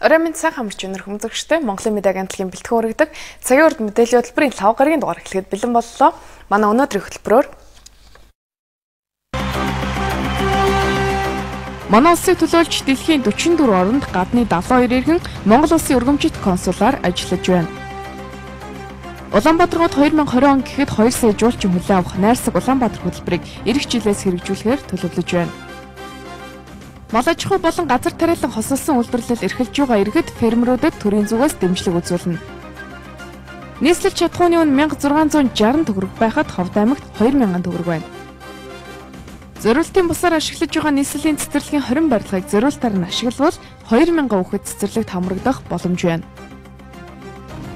Орой минь сайн хамарч өнөр хүмүүзэгчтэй Монголын медиа агентлагийн бэлтгэн хүргэдэг цагийн урд мэдээллийн хөтөлбөрийн 5 гарагийн дугаар эхлэхэд бэлэн боллоо. Манай өнөөдрийн хөтөлбөрөөр манай улсыг төлөөлж дэлхийн 44 оронд гадны 72 иргэн Монгол улсын өргөмжит консулаар ажиллаж байна. Улаанбаатарт 2020 он гэхэд 2 сая жуулчин хүлээн авах найрсаг Улаанбаатар хөтөлбөрийг эх жилээс хэрэгжүүлэхээр төлөвлөж байна. Мал аж ахуй болон газар тариалан хосолсон үйлдвэрлэл эрхэлж байгаа иргэд фермерүүдэд төрийн зүгээс дэмжлэг үзүүлнэ. Нийслэл чадхууны үн 1660 төгрөг байхад Ховд аймагт 2000 төгрөг байна. Зориултын бусаар ашиглаж байгаа нийслэлийн цэцэрлэгийн 20 барилгыг зориултаар нь ашиглавал 2000 хүүхэд цэцэрлэгт хамрагдах боломж байна.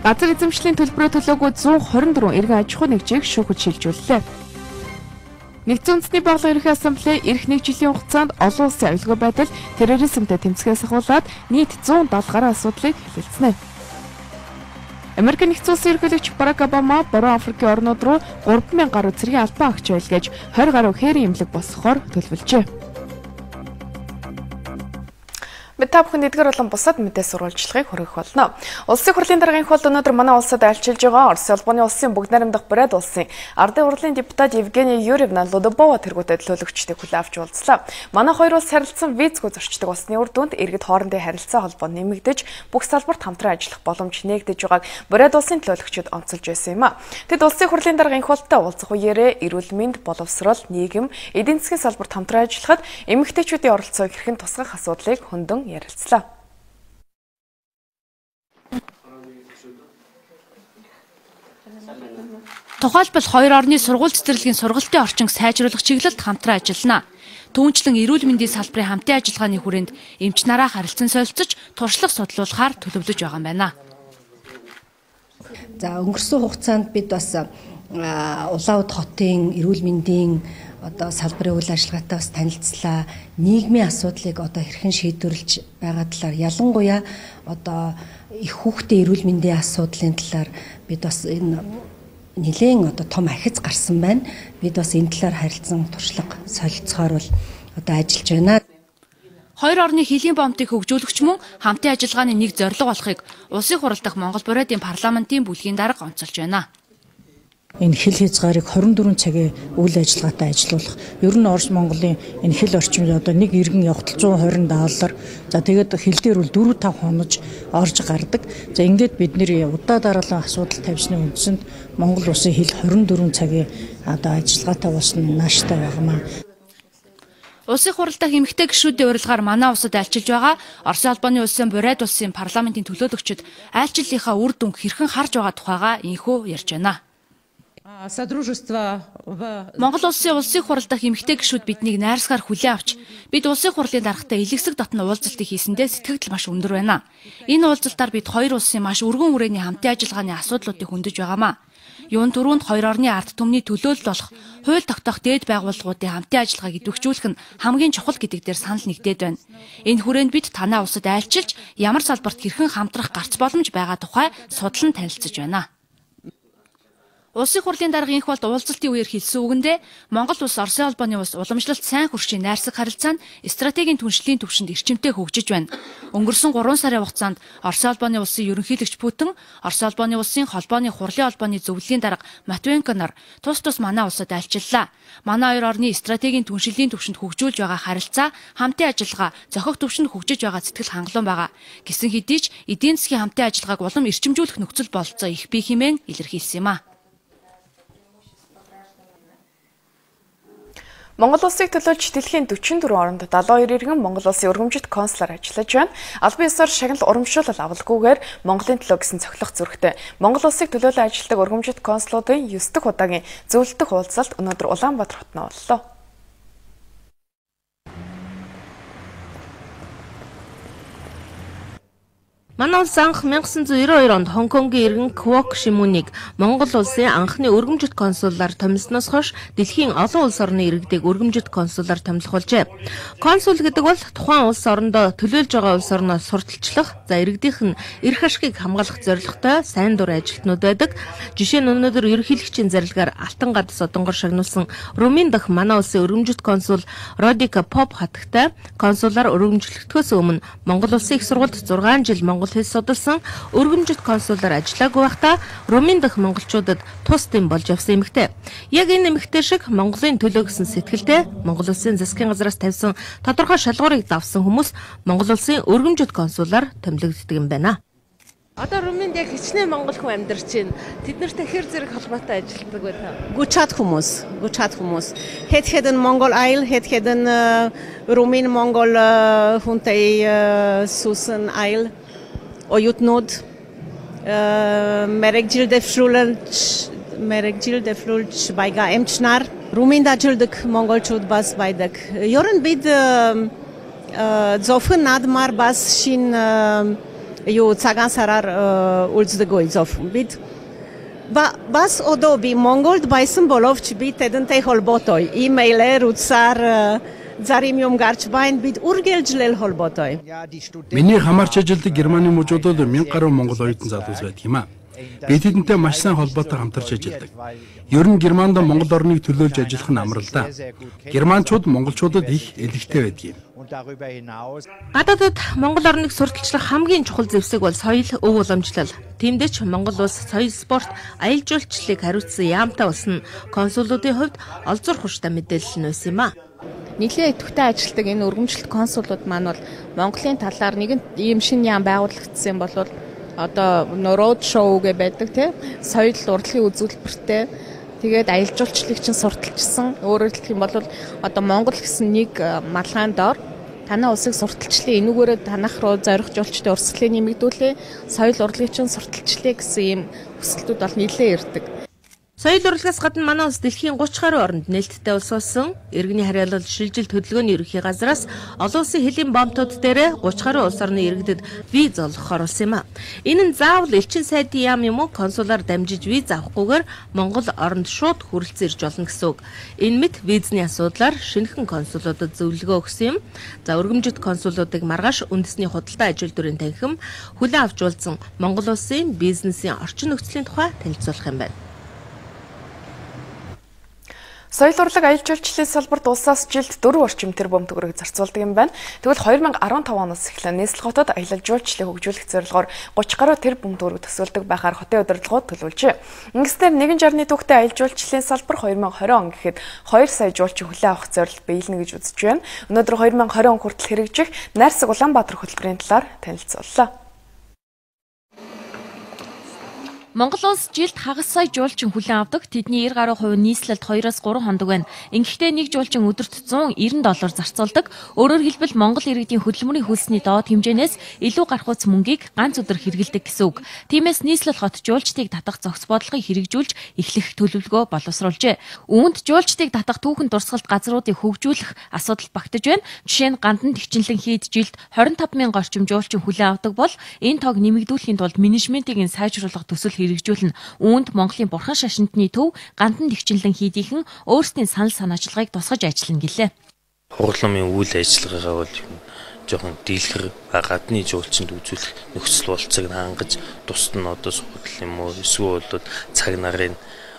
Газар эзэмшлийн төлбөрөөр төлөөгүй 124 иргэн аж ахуй нэгжийг шүүхэд шилжүүллээ. Нэгдсэн үндэсний байгууллагын ерөнхий ассамблей эх нэг жилийн хугацаанд олон улсын аюулгүй байдал, терроризмтэй тэмцэхээс ахуулаад нийт 170 гаруй асуудлыг хэлэлцэнэ. Америкийн нэгдсэн улсын ерөнхийлөгч Барак Обама Баруун Африкийн орнууд руу 3000 гаруй цэргийн албан агч байлгаж 20 гаруй хээрийн эмнэлэг босгохоор төлөвлөжээ. Та бүхэн эдгээр болон бусад мэдээ сурвалжлагыг хүргэх болно. Улсын хурлын даргын хол өнөөдөр манай улсад альчилж байгаа Орос улбаны улсын бүгд найрамдах Бурят улсын ардын хурлын депутат Евгения Юрьевна Лудобова тэргүүтээ төлөөлөгчдийг хүлээн авч уулзлаа. Манай хоёр улс харилцсан визгүй зөрчдөг усны үр дүнд иргэд хоорондын харилцаа холбоо нэмэгдэж, бүх салбарт хамтран ажиллах боломж нээгдэж байгааг Бурят улсын төлөөлөгчид онцолж байсан юм а. Тэд улсын хурлын даргын холтой уулзах үеэрээ эрүүл мэнд, боловсрол, нийгэм, эдийн засгийн салбарт хамтран ажиллахад эмэгтэйчүүдийн оролцоог хэрхэн тусгах асуудлыг хөндөөн ярилцлаа. Тухайлбал хоёр орны сургууль цэцэрлэгийн сургалтын орчинг сайжруулах чиглэлд хамтран ажиллана. Түүнчлэн эрүүл мэндийн салбарын хамтын ажиллагааны хүрээнд эмч нараа харилцан солилцож туршлага судлуулахаар төлөвлөж байгаа юм байна. За өнгөрсөн хугацаанд бид бас Улаануд хотын эрүүл мэндийн салбарын үйл ажиллагаатай бас танилцлаа. Нийгмийн асуудлыг хэрхэн шийдвэрлэж байгаа талаар ялангуяа их хүүхдийн эрүүл мэндийн асуудлын талаар бид бас энэ нэлээд том ахиц гарсан байна. Бид бас энэ талаар харилцан туршлага солилцохоор бол ажиллаж байна. Хоёр орны хэлийн бомтыг хөгжүүлэгч мөн хамтын ажиллагааны нэг зорилго болохыг улсын хурал дахь Монгол Бурятын парламентын бүлгийн дарга онцолж байна. Энэ хил хязгаарыг 24 цагийн үйл ажиллагаатай ажилуулах. Ер нь Орос Монголын энэ хил орчмод нэг иргэн явахтал $120. За тэгээд хил дээр бол 4-5 хонож орж гардаг. За ингээд бид нэр удаа дараалан асуудал тавьсны үндсэнд Монгол улсын хил 24 цагийн ажиллагаатай болсон нааштай байгаамаа. Улсын хурал дахь эмэгтэй гишүүдийн урилгаар манай улсад альчилж байгаа Орос улбаны улсын Бурят улсын парламентын төлөөлөгчид альчлалынхаа үр дүнг хэрхэн харж байгаа тухайга инхүү ярьж байна. Монгол улсын хурал дахь эмэгтэй гишүүд биднийг найрсгаар хүлээн авч бид улсын хурлын даргатай илгэсэг дотно уулзалтыг хийсэндээ сэтгэгдэл маш өндөр байна. Энэ уулзалтаар бид хоёр улсын маш өргөн хүрээний хамтын ажиллагааны асуудлуудыг хөндөж байгаамаа. Юун түрүүнд хоёр орны ард түмний төлөөлөл болох хууль тогтоох дээд байгууллагуудын хамтын ажиллагааг идэвхжүүлэх нь хамгийн чухал гэдэг дээр санал нэгдээд байна. Энэ хүрээнд бид танай улсад айлчилж ямар салбарт хэрхэн хамтрах гарц боломж байгаа тухай судлан танилцж байна. Улсын хурлын дарга инх болд уулзалтын үеэр хэлсэн үгэндээ Монгол улс Оросын улбаны улс уламжлалт сайн хөршийн найрсаг харилцаанд стратегийн түншлэлийн төвшөнд эрчимтэй хөгжиж байна. Өнгөрсөн 3 сарын хугацаанд Оросын улбаны улсын ерөнхийлөгч Путин, Оросын улбаны улсын холбооны хурлын холбооны зөвлөлийн дарга Матвиенко нар тус манай улсад альчиллаа. Манай хоёр орны стратегийн түншлэлийн төвшөнд хөгжүүлж байгаа харилцаа, хамтын ажиллагаа зохих төвшөнд хөгжиж байгаа сэтгэл хангалуун байгаа. Гэсэн хэдий ч эдийн засгийн хамтын ажиллагааг улам эрчимжүүлэх нөхцөл бололцоо их бий хэмээн илэрхийлсэн юм а. Монгол улсыг төлөөлж дэлхийн 44 оронд 72 иргэн Монгол улсын өргөмжит консулаар ажиллаж байна. Албан ёсоор шагнал урамшуулал авалгүйгээр Монголын төлөө гэсэн цохилох зүрхтэй. Монгол улсыг төлөөлөн ажилладаг өргөмжит консулуудын 9 дахь удаагийн зөвлөлтөх уулзалт өнөөдөр Улаанбаатар хотод боллоо. Манай улс анх 1992 онд Хонконгийн иргэн Квок Шимүнийг Монгол улсын анхны өргөмжит консулаар томилсноос хойш дэлхийн олон улс орны иргэдийг өргөмжит консулаар томилох болжээ. Консул гэдэг бол тухайн улс орондоо төлөөлж байгаа улс орноос сурталчлах, иргэдийнх нь эрх ашгийг хамгаалах зорилготой сайн дур ажилтнууд байдаг. Жишээ нь өнөөдөр ерөнхийлөгчийн зарилгаар Алтан гадас одонгор шагнуулсан Румын дахь манай улсын өргөмжит консул Родика Поп хатагтай консулаар өргөмжлөгдөхөөс өмнө Монгол улсын их сургуульд 6 жил монгол хэл судалсан өргөмжит консулаар ажиллаагүй байхдаа Румын дахь монголчуудад тус дэм болж явсан эмэгтэй. Яг энэ эмэгтэй шиг Монголын төлөө гэсэн сэтгэлтэй Монгол улсын засгийн газраас тавьсан тодорхой шалгуурыг давсан хүмүүс Монгол улсын өргөмжит консулаар томилогддог юм байна. Одоо Румынд яг хичнээн монгол хүн амьдарч байна. Тэд нартай хэр зэрэг холбоотой ажилладаг вэ та? Гучат хүмүүс. Хэд Монгол айл, хэд Румын монгол хүнтэй сусан айл. Оюутнууд мэрэгжилдэвшүүлж байгаа эмчнэр Румынд ажилладаг монголчууд бас байдаг. Ер нь бид зөвхөн надмар бас шин юу цагаан сараар үлддэг зөвхөн бид бас одоо би Монголд байсан боловч би тэдэнтэй холбоотой имэйлээр утсаар зарим юм гарч байна бид үргэлжлэл холбоотой. Миний хамаарч ажилладаг Германы мужуудад 1000 гаруй монгол оюутан залуус байдаг юм аа. Би тэдэнтэй маш сайн холбоотой хамтарч ажилладаг. Ер нь Германд Монгол орныг төлөөлж ажиллах нь амар л да. Германчууд монголчуудад их элэгтэй байдаг юм. Гадаадд Монгол орныг сурталчлах хамгийн чухал зэвсэг бол соёл, өв уламжлал. Тиймдээ ч Монгол улс соёл, спорт, аялал жуулчлалыг хариуцсан яамтай улс нь консулуудын хувьд олзур хурцтай мэдээлэл нь байсан юм а. Нийлээ идэвхтэй ажилладаг энэ өргөмжлөлт консулууд маань бол Монголын талаар нэгэн ийм шинэ яам байгуулагдсан бол одоо роуд шоу гэ байдаг тий соёл урлагийн үзүүлбэртэй тэгээд аялал жуулчлалыг чинь сурталчилсан өөрөөр хэлэх юм бол одоо Монгол гэсэн нэг малгайн доор танай улсыг сурталчлаа энүүгээрээ танах руу зорих жуулчдын урсгалыг нэмэгдүүлээ соёл урлагийн чинь сурталчлаа гэсэн ийм хүсэлтүүд бол нийлээ ирдэг. Соёл урлагаас гадна манай улс дэлхийн 30 гаруй оронд нээлттэй улс болсон. Иргэний харьяалал шилжил хөдөлгөөний ерөнхий газраас олон улсын хөлийн бомтууд дээр 30 гаруй улс орны иргэдэд виз олгох оруулсан юм а. Энэ нь заавал элчин сайдын яам юм уу консулаар дамжиж виз авахгүйгээр Монгол оронд шууд хүрэлцэн ирж болно гэсэн үг. Энэ мэт визний асуудлаар шинэхэн консулуудад зөвлөгөө өгсөн юм. За өргөмжит консулуудыг маргааш үндэсний худалдаа ажил дүрийн танхим хүлээн авч уулзсан Монгол улсын бизнесийн орчин нөхцөлийн тухай танилцуулах юм байна. Соёл урлаг аялал жуулчлалын салбарт улсаас жилд 4 орчим тэрбум төгрөг зарцуулдаг юм байна. Тэгвэл 2015 оноос эхлэн нийслэл хотод аялал жуулчлалыг хөгжүүлэх зорилгоор 30 гаруй тэрбум төгрөг төсөөлдөг байхаар хотын удирдлагууд төлөвлөжээ. Ингэснээр нэгэн жарны түүхтэй аялал жуулчлалын салбар 2020 он гэхэд 2 сая жуулчин хүлээн авах зорилт биелнэ гэж үзэж байна. Өнөөдөр 2020 он хүртэл хэрэгжих Найрсаг Улаанбаатар хөтөлбөрийн талаар танилцууллаа. Монгол улс жилд хагас сая жуулчин хүлээн авдаг. Тэдний 90 гаруй хувь нийслэлд 2-3 хондог байна. Ингэхдээ нэг жуулчин өдөрт $190 зарцуулдаг. Өөрөөр хэлбэл Монгол иргэдийн хөдөлмөрийн хөлсний доод хэмжээнээс илүү гарахуйц мөнгийг ганц өдөр хэрэглэдэг гэсэн үг. Тиймээс нийслэл хот жуулчдыг татах зохис бодлогыг хэрэгжүүлж эхлэх төлөвлөгөө боловсруулжээ. Үүнд жуулчдыг татах түүхэн дурсгалт газруудыг хөгжүүлэх асуудал багтаж байна. Жишээ нь Гандан Тэгчинлэн хийд жилд 25,000 орчим жуулчин хүлээн авдаг бол энэ тоог нэмэгдүүлэхийн тулд менежментийг сайжруулах төсөл хэрэгжүүлнэ. Үүнд Монголын Бурхан шашинтны төв Гандан Тэгчинлэн хийдийнхэн өөрсдийн санал санаачлагыг тусгаж ажиллана гэлээ. Хугацааны үйл ажиллагаагаа бол жоохон дийлхэр гадны жуулчинд үзүүлэх нөхцөл болцоог хангаж тусад нь одоо сухал юм уу эсвэл бол цаг нарын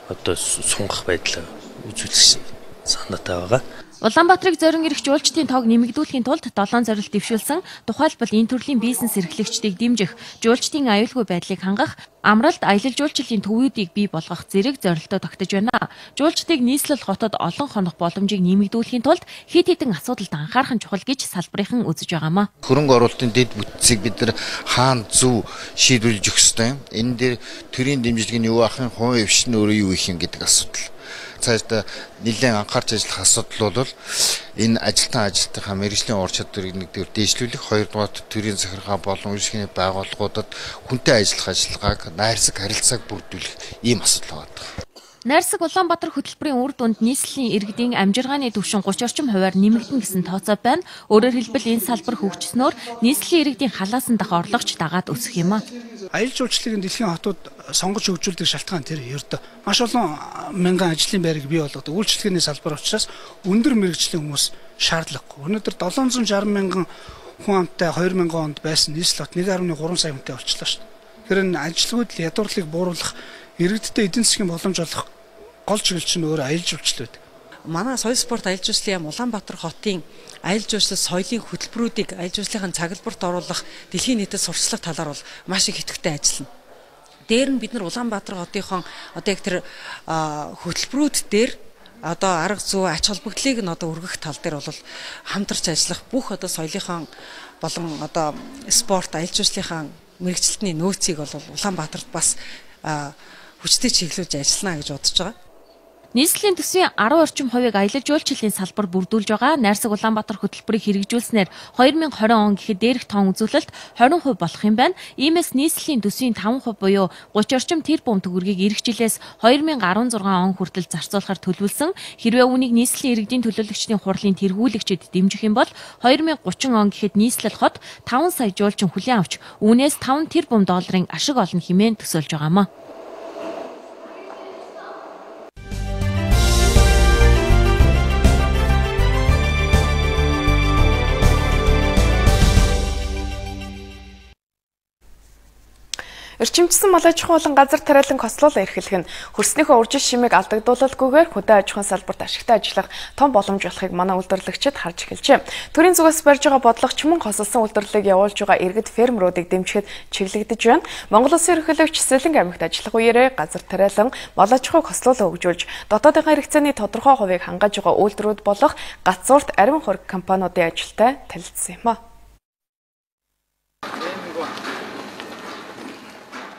одоо сунгах байдлаа үзүүлэх санаатай байгаа. Улаанбаатарыг зорин ирэх жуулчдын тоог нэмэгдүүлэхийн тулд 7 зорилт дэвшүүлсэн. Тухайлбал энэ төрлийн бизнес эрхлэгчдийг дэмжих, жуулчдын аюулгүй байдлыг хангах, амралт аялал жуулчлалын төвүүдийг бий болгох зэрэг зорилтоо тогтож байна. Жуулчдыг нийслэл хотод олон хонох боломжийг нэмэгдүүлэхийн тулд хэд хэдэн асуудалд анхаарах нь чухал гэж салбарынхан үзэж байгаамаа. Хөрөнгө оруулалтын дэд бүтцийг бид нар хаана зөв шийдвэрлэж өгөх ёстой юм. Энэ дээр төрийн дэмжлэг нь юу ахын хувийн хвшин өөрөө юу их юм гэдэг асуудал. Цаашдаа нэлээд анхаарч ажиллах асуудал бол энэ ажилтнаа мэргэжлийн ур чадварыг нэгдүгээр дээшлүүлэх, хоёрдугаар төрийн захиргаа болон үйлчлэгийн байгууллагуудад хүнтэй ажиллах ажиллагааг найрсаг харилцааг бүрдүүлэх ийм асуудал байна. Найрсаг Улаанбаатар хөтөлбөрийн үр дүнд нийслэлийн иргэдийн амжиргааны түвшин 30 орчим хувиар нэмэгдэн гэсэн тооцоо байна. Өөрөөр хэлбэл энэ салбар хөгжснөөр нийслэлийн иргэдийн халаасан дах орлогч дагаад өсөх юм а. Аялал жуулчлалын дэлхийн хотууд сонгож хөгжүүлдэг шалтгаан тэр ердөө маш олон мянган ажлын байрыг бий болгодог. Үйлчлэгээний салбар учраас өндөр мэрэгжлийн хүмүүс шаардлагагүй. Өнөөдөр 760 мянган хүн амтай 2000 онд байсан нийслэл хот 1.3 сая хүнтэй болчихлоо шүү дээ. Тэр энэ ажилгүйд ядуурлыг бууруулах, иргэдтэй эдийн засгийн боломж олох гол чиглэл чинь өөр аялал жуулчлал байдаг. Манай соёл спорт аялал жуулчлалын яам Улаанбаатар хотын аялал жуулчлал соёлын хөтөлбөрүүдийг аялал жуулчлалын цаглбарт оруулах дэлхийн нийтэд сурчлах талаар бол маш их идэвхтэй ажиллана. Дээр нь бид нар Улаанбаатар хотынхон одоо яг тэр хөтөлбөрүүд дээр одоо арга зүй ач холбогдлыг нь одоо өргөх тал дээр бол хамтарч ажиллах бүх одоо соёлынхон болон одоо спорт аялал жуулчлалын мэрэгчлэлтний нөөцийг бол Улаанбаатарт бас хүчтэй чиглүүлж ажиллана гэж бодож байгаа. Нийслэлийн төсвийн 10 орчим хувийг аялал жуулчлалын салбар бүрдүүлж байгаа. Найрсаг Улаанбаатар хөтөлбөрийг хэрэгжүүлснээр 2020 он гэхэд дээрх тоон үзүүлэлт 20% болох юм байна. Иймээс нийслэлийн төсвийн 5% буюу 30 орчим тэрбум төгрөгийг эх жилээс 2016 он хүртэл зарцуулахар төлөвлөсөн. Хэрвээ үүнийг нийслэлийн иргэдийн төлөөлөгчдийн хурлын тэргүүлэгчид дэмжих юм бол 2030 он гэхэд нийслэл хот 5 сая жуулчин хүлээн авч үүнээс 5 тэрбум долларын ашиг олно хэмээн төсөөлж байгаамаа. Эрчимчсэн мал аж ахуй болон газар тариалан кослуулаа эрхлэх нь хөрснийхөө уржил шимийг алдагдуулалгүйгээр хөдөө аж ахуйн салбарт ашигтай ажиллах том боломж болохыг манай үйлдвэрлэгчид харж эхэлжээ. Төрийн зүгээс барьж байгаа бодлогоч мөн хосолсон үйлдвэрлэлийг явуулж байгаа иргэд фермеруудыг дэмжихэд чиглэгдэж байна. Монгол Улсын ерөнхийлөгч Сэлэнг аймагт ажиллах үеэрээ газар тариалан мал аж ахуй кослуулаа хөгжүүлж дотоодын хэрэгцээний тодорхой хувийг хангаж байгаа үйлдвэрүүд болох Гацуурт Ариун хориг компаниудын ажилтай танилцсан юм а.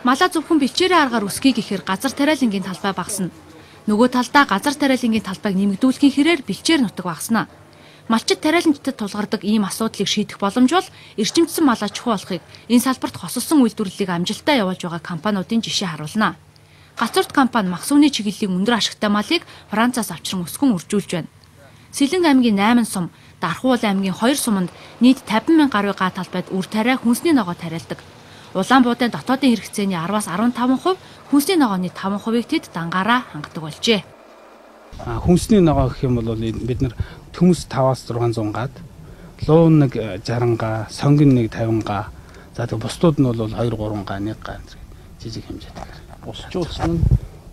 Малаа зөвхөн бэлчээрийн аргаар өсгий гэхээр газар тариалангийн талбай багасна. Нөгөө талдаа газар тариалангийн талбайг нэмэгдүүлэхийн хэрээр бэлчээр нутаг багасна. Малчид тариаланчдад тулгардаг ийм асуудлыг шийдэх боломж бол эрчимчсэн мал аж ахуй болохыг энэ салбарт хосолсон үйлдвэрлэлийг амжилттай явуулж байгаа компаниудын жишээ харуулна. Гацуурт компани махсууны чиглэлийн өндөр ашигтай малыг Францаас авчран өсгөн үржүүлж байна. Сэлэнг аймгийн 8 сум, Дархуул аймгийн 2 суманд нийт 50,000 гаруй га талбайд үр тариа хүнсний ногоо тариалдаг. Улаанбуудын дотоодын хэрэгцээний 10-аас 15%, хүнсний ногооны 5%-ыг тэд дангаараа хангадаг болжээ. Хүнсний ногоо гэх юм бол бид нар төмс 5-аас 600 гаад, луун нэг 60 га, сонгин нэг 50 га. За тэгээ бусдууд нь бол 2-3 га, 1 га жижиг хэмжээтэй.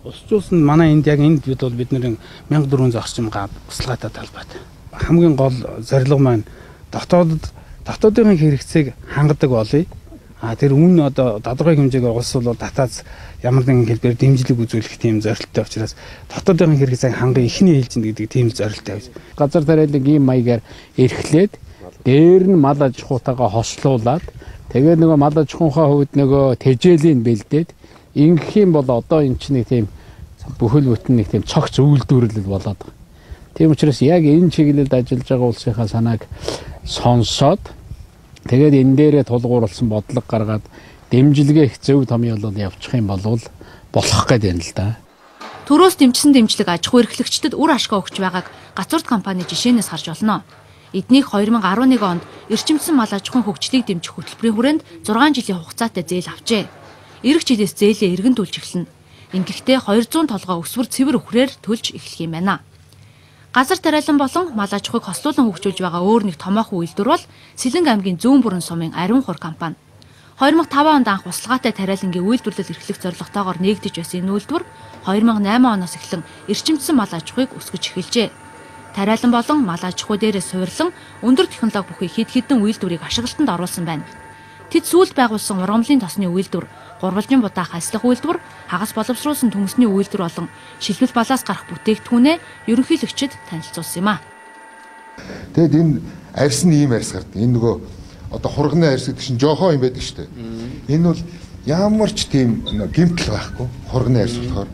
Усчуулсан манай энд яг энд бид нэр 1400 орчим га услаатай талбайд. Хамгийн гол зорилго маань дотоодын хэрэгцээг хангадаг болъё. Тэр үн одоо тодорхой хэмжээгээр улс бол татаац ямар нэгэн хэлбэр дэмжлэг үзүүлэх тийм зорилттой учраас дотоодын хэрэгцээг ханган ихний хэлж гэдэг тийм зорилттой байж. Газар тариалан ийм маягаар эрхлээд дээр нь мал аж ахуйтайгаа хослуулад тэгээ нөгөө мал аж ахуйнхаа хувьд нөгөө тэжээлийн бэлдээд ингэх юм бол одоо эн чинь нэг тийм бүхэл бүтэн нэг тийм цогц үйлдвэрлэл болоод байна. Тийм учраас яг энэ чиглэлд ажиллаж байгаа улсынхаа санааг сонсоод тэгээд энэ дээрээ тулгуурласан бодлого гаргаад дэмжлэгээ их зөв томьёолол явуучих юм бол болох гэдэг юм л да. Төрөөс дэмжсэн дэмжлэг аж ахуй эрхлэгчдэд үр ашгаа өгч байгааг Гацуурт компани жишээнээс харж болно. Эднийг 2011 онд эрчимчсэн мал аж ахуйн хөгжлийг дэмжих хөтөлбөрийн хүрээнд 6 жилийн хугацаатай зээл авчээ. Ирэх жилээс зээлээ эргэн төлж эхэлнэ. Ингэхдээ 200 толгой өсвөр цэвэр өхрээр төлж эхлэх юм байна. Газар тариалан болон мал аж ахуйг хослуулан хөгжүүлж байгаа өөр нэг томоохон үйлдвэр бол Сэлэнг аймгийн Зүүн бүрэн сумын Ариун хориг компани. 2005 онд анх услагаатай тариалангийн үйлдвэрлэл эрхлэх зорилготойгоор нээгдэж байсан энэ үйлдвэр 2008 оноос эхлэн эрчимчсэн мал аж ахуйг өсгөж эхэлжээ. Тариалан болон мал аж ахуй дээрээ суйрлан өндөр технологи бүхий хэд хэдэн үйлдвэрийг ашиглалтанд оруулсан байна. Тэд сүүлд байгуулсан ургамлын тосны үйлдвэр, гурвалжин будаах аслах үйлдвэр, хагас боловсруулсан төмөсний үйлдвэр болон шилбэл балаас гарах бүтээгдэхүүнээ ерөнхийлөгчид танилцуулсан юм а. Тэгэд энэ арьс нь ийм арьс гардаг. Энэ нөгөө одоо хурганы арьс гэдэг чинь жоохоо юм байдаг шүү дээ. Энэ бол ямар ч тийм гэмтэл байхгүй. Хурганы арьс болохоор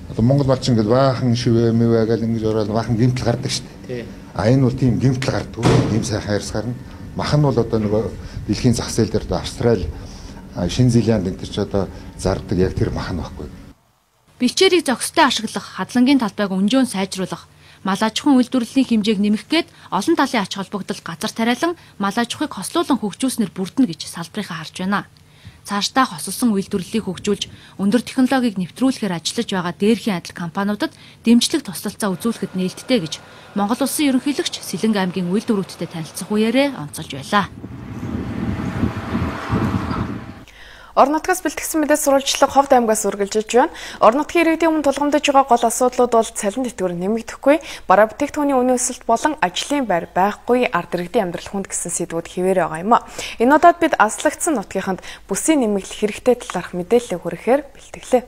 одоо Монгол малчин гэдэг баахан шивээ мэвэ гэл ингэж ороод баахан гэмтэл гардаг шүү дээ. Энэ бол тийм гэмтэл гардаг. Ийм сайхан арьс гарна. Мах нь бол одоо нөгөө дэлхийн зах зээл дээр Австрали, Шинэ Зеланд энэ ч одоо зардаг яг тэр мах нь байхгүй. Бэлчээрийг зохистой ашиглах, хадлангийн талбайг өнжөөн сайжруулах, мал аж ахуйн үйлдвэрлэлийн хэмжээг нэмэх гээд олон талын ач холбогдол газар тариалан мал аж ахуйг хослуулан хөгжүүлснээр бүрдэнэ гэж салбарынхаа харж байна. Цаашдаа хослсон үйлдвэрлэлийг хөгжүүлж, өндөр технологиг нэвтрүүлэхээр ажиллаж байгаа дээрхийн адил компаниудад дэмжлэг туслалцаа үзүүлэхэд нээлттэй гэж Монгол Улсын ерөнхийлөгч Сэлэнг аймгийн үйлдвэрүүдтэй танилцах үеэрээ онцолж байлаа. Орон нутгаас бэлтгэсэн мэдээ сурвалжлага Ховд аймгаас үргэлжилж байна. Орон нутгийн иргэдийн өмнө тулгамдж байгаа гол асуудлууд бол цалин тэтгэвэр нэмэгдэхгүй, бараа бүтээгдэхүүний үнийн өсөлт болон ажлын байр байхгүй, ард иргэдийн амьдрал хүнд гэсэн сэдвүүд хэвээр байгаа юм а. Энэ удаад бид аслагдсан нутгийнханд бүсийн нэмэгдэл хэрэгтэй талаарх мэдээлэл хүргэхээр бэлтгэлээ.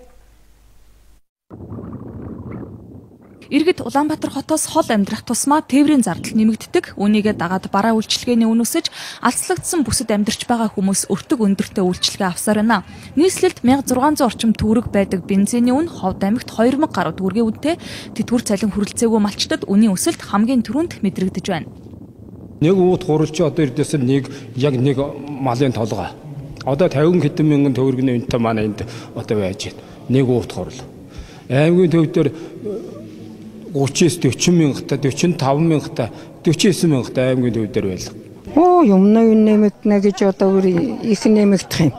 Иргэд Улаанбаатар хотоос хол амьдрах тусмаа тээврийн зардал нэмэгддэг. Үүнийгээ дагаад бараа үйлчилгээний үн өсөж, алслагдсан бүсэд амьдарч байгаа хүмүүс өртөг өндөртэй үйлчилгээ авсаар байна. Нийслэлд 1600 орчим төгрөг байдаг бензиний үн Ховд аймагт 2000 гаруй төгрөгийн үнэтэй, тэтгэвэр цалин хүрэлцээгүй малчдад үнийн өсөлт хамгийн түрүүнд мэдрэгдэж байна. Нэг уут хуралч одоо эрдээс нэг малын толгой. Одоо 50 хэдэн мянган төгрөгийн үнэтэй манай энд одоо байж байна. Нэг уут хурал. Аймгийн төвдөр 30-40 мянгата, 45 мянгата, 49 мянгата аймгийн төвдөр байлаа. Юмнаа нэмэгдэнэ гэж одоо их нэмэгдэх юм.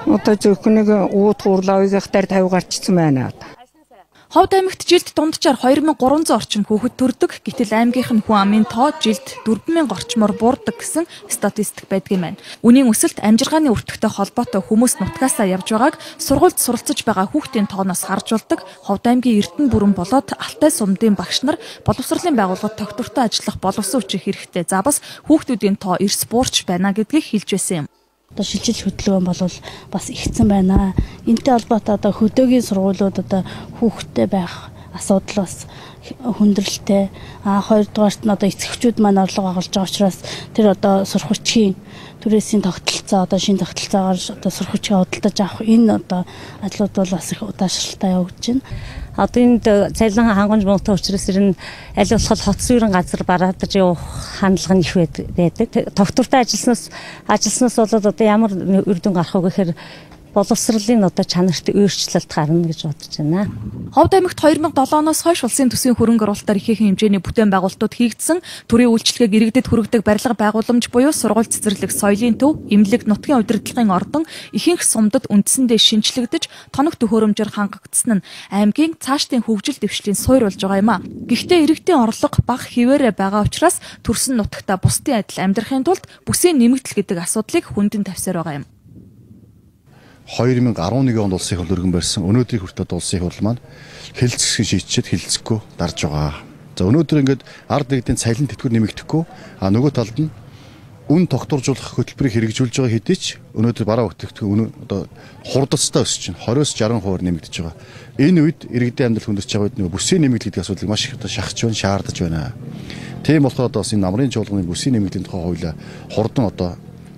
Одоо зөвхөн нэг ууд хурлаа уйгахтаар 50 гарчсан байна. Ховд аймагт жилд дунджаар 2300 орчим хүүхэд төрдөг. Гэтэл аймгийнх нь хүн амын тоо жилд 4000 орчмоор буурдаг гэсэн статистик байдаг юм байна. Үнийн өсөлт амжиргааны өртөгтэй холбоотой хүмүүс нутгаасаа явж байгааг сургуульд суралцж байгаа хүүхдийн тооноос харж болдог. Ховд аймгийн Эрдэнэ бүрэн болоод Алтай сумдын багш нар боловсролын байгууллагад тогтвортой ажиллах боловсон хүчийг хэрэгтэй забас хүүхдүүдийн тоо эрс буурч байна гэдгийг хэлж байсан юм. Одоо шилжил хөдөлгөөн бол бас ихсэн байна. Энтэй холбоотой одоо хөдөөгийн сургуулиуд одоо хүүхдтэй байх асуудал бас хүндрэлтэй. Хоёрдугаарт нь одоо эцэгчүүд маань орлого оголж байгаа учраас тэр одоо сурахчийн түрээсийн тогтолцоо одоо шинэ тогтолцоогоор одоо сурахчийн худалдаж авах энэ одоо ажлууд бол бас их удаашралтай явагдаж байна. Одоо энд цалин хангамж муутай учраас ер нь аль болох хот суурин газар бараадаж явах хандлага нь их байдаг. Тогтвортой ажилласнаас болоод одоо ямар үр дүн гарах вэ гэхээр боловсролын одоо чанарт өөрчлөлт гарна гэж бодож байна. Ховд аймагт 2007 оноос хойш улсын төсвийн хөрөнгө оруулалтаар ихээхэн хэмжээний бүтээн байгуулалтууд хийгдсэн, төрийн үйлчлэгийг иргэдэд хүргэдэг барилга байгууламж буюу сургууль цэцэрлэг соёлын төв, эмнэлэг нутгийн удирдлагын ордон ихэнх сумдад үндсэндээ шинчлэгдэж, тоног төхөөрөмжөөр хангагдсан нь аймгийн цаашдын хөгжил дэвшлийн суурь болж байгаа юм а. Гэхдээ иргэдийн орлого бага хിവэрэ байгаа учраас төрсөн нутагта бусдын адил амьдрахын тулд бүсийн нэмэгдэл гэдэг асуудлыг хүндэн тавьсаар байгаа юм. 2011 онд улсын хурл өргөн барьсан. Өнөөдрийг хүртэл улсын хурл маань хэлэлцэх шийдчихэд хэлэлцэхгүй дарж байгаа. За өнөөдөр ингээд ард иргэдийн цалин тэтгэвэр нэмэгдэхгүй. Нөгөө талд нь үн тогтворжуулах хөтөлбөрийг хэрэгжүүлж байгаа хэдий ч өнөөдөр бараа бүтээгдэхүүн одоо хурдцтай өсөж байна. 20-60% нэмэгдэж байгаа. Энэ үед иргэдийн амьдрал хүндэрч байгаа үед нөгөө бүсийн нэмэгдэл гэдэг асуудлыг маш их одоо шахаж байна, шаардаж байна. Тийм болохоор одоо бас энэ намрын чуулганы бүсийн нэмэгдлийн тухай хуулиа хурдан одоо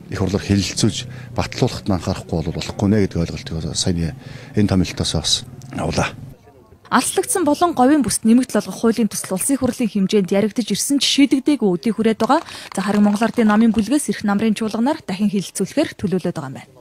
их хурлаар хэлэлцүүлж батлуулахад анхаарахгүй болохгүй нэ гэдэг ойлголтыг сая энэ томилтоос бас авлаа. Алслагдсан болон говийн бүст нэмэгдэл олгох хуулийн төсөл улсын хурлын хэмжээнд яригдж ирсэн ч шийдэгдээгүй үдий хүрээд байгаа. За харин Монгол Ардын намын бүлгээс эрх намрын чуулганаар дахин хэлэлцүүлэхээр төлөвлөд байгаа юм байна.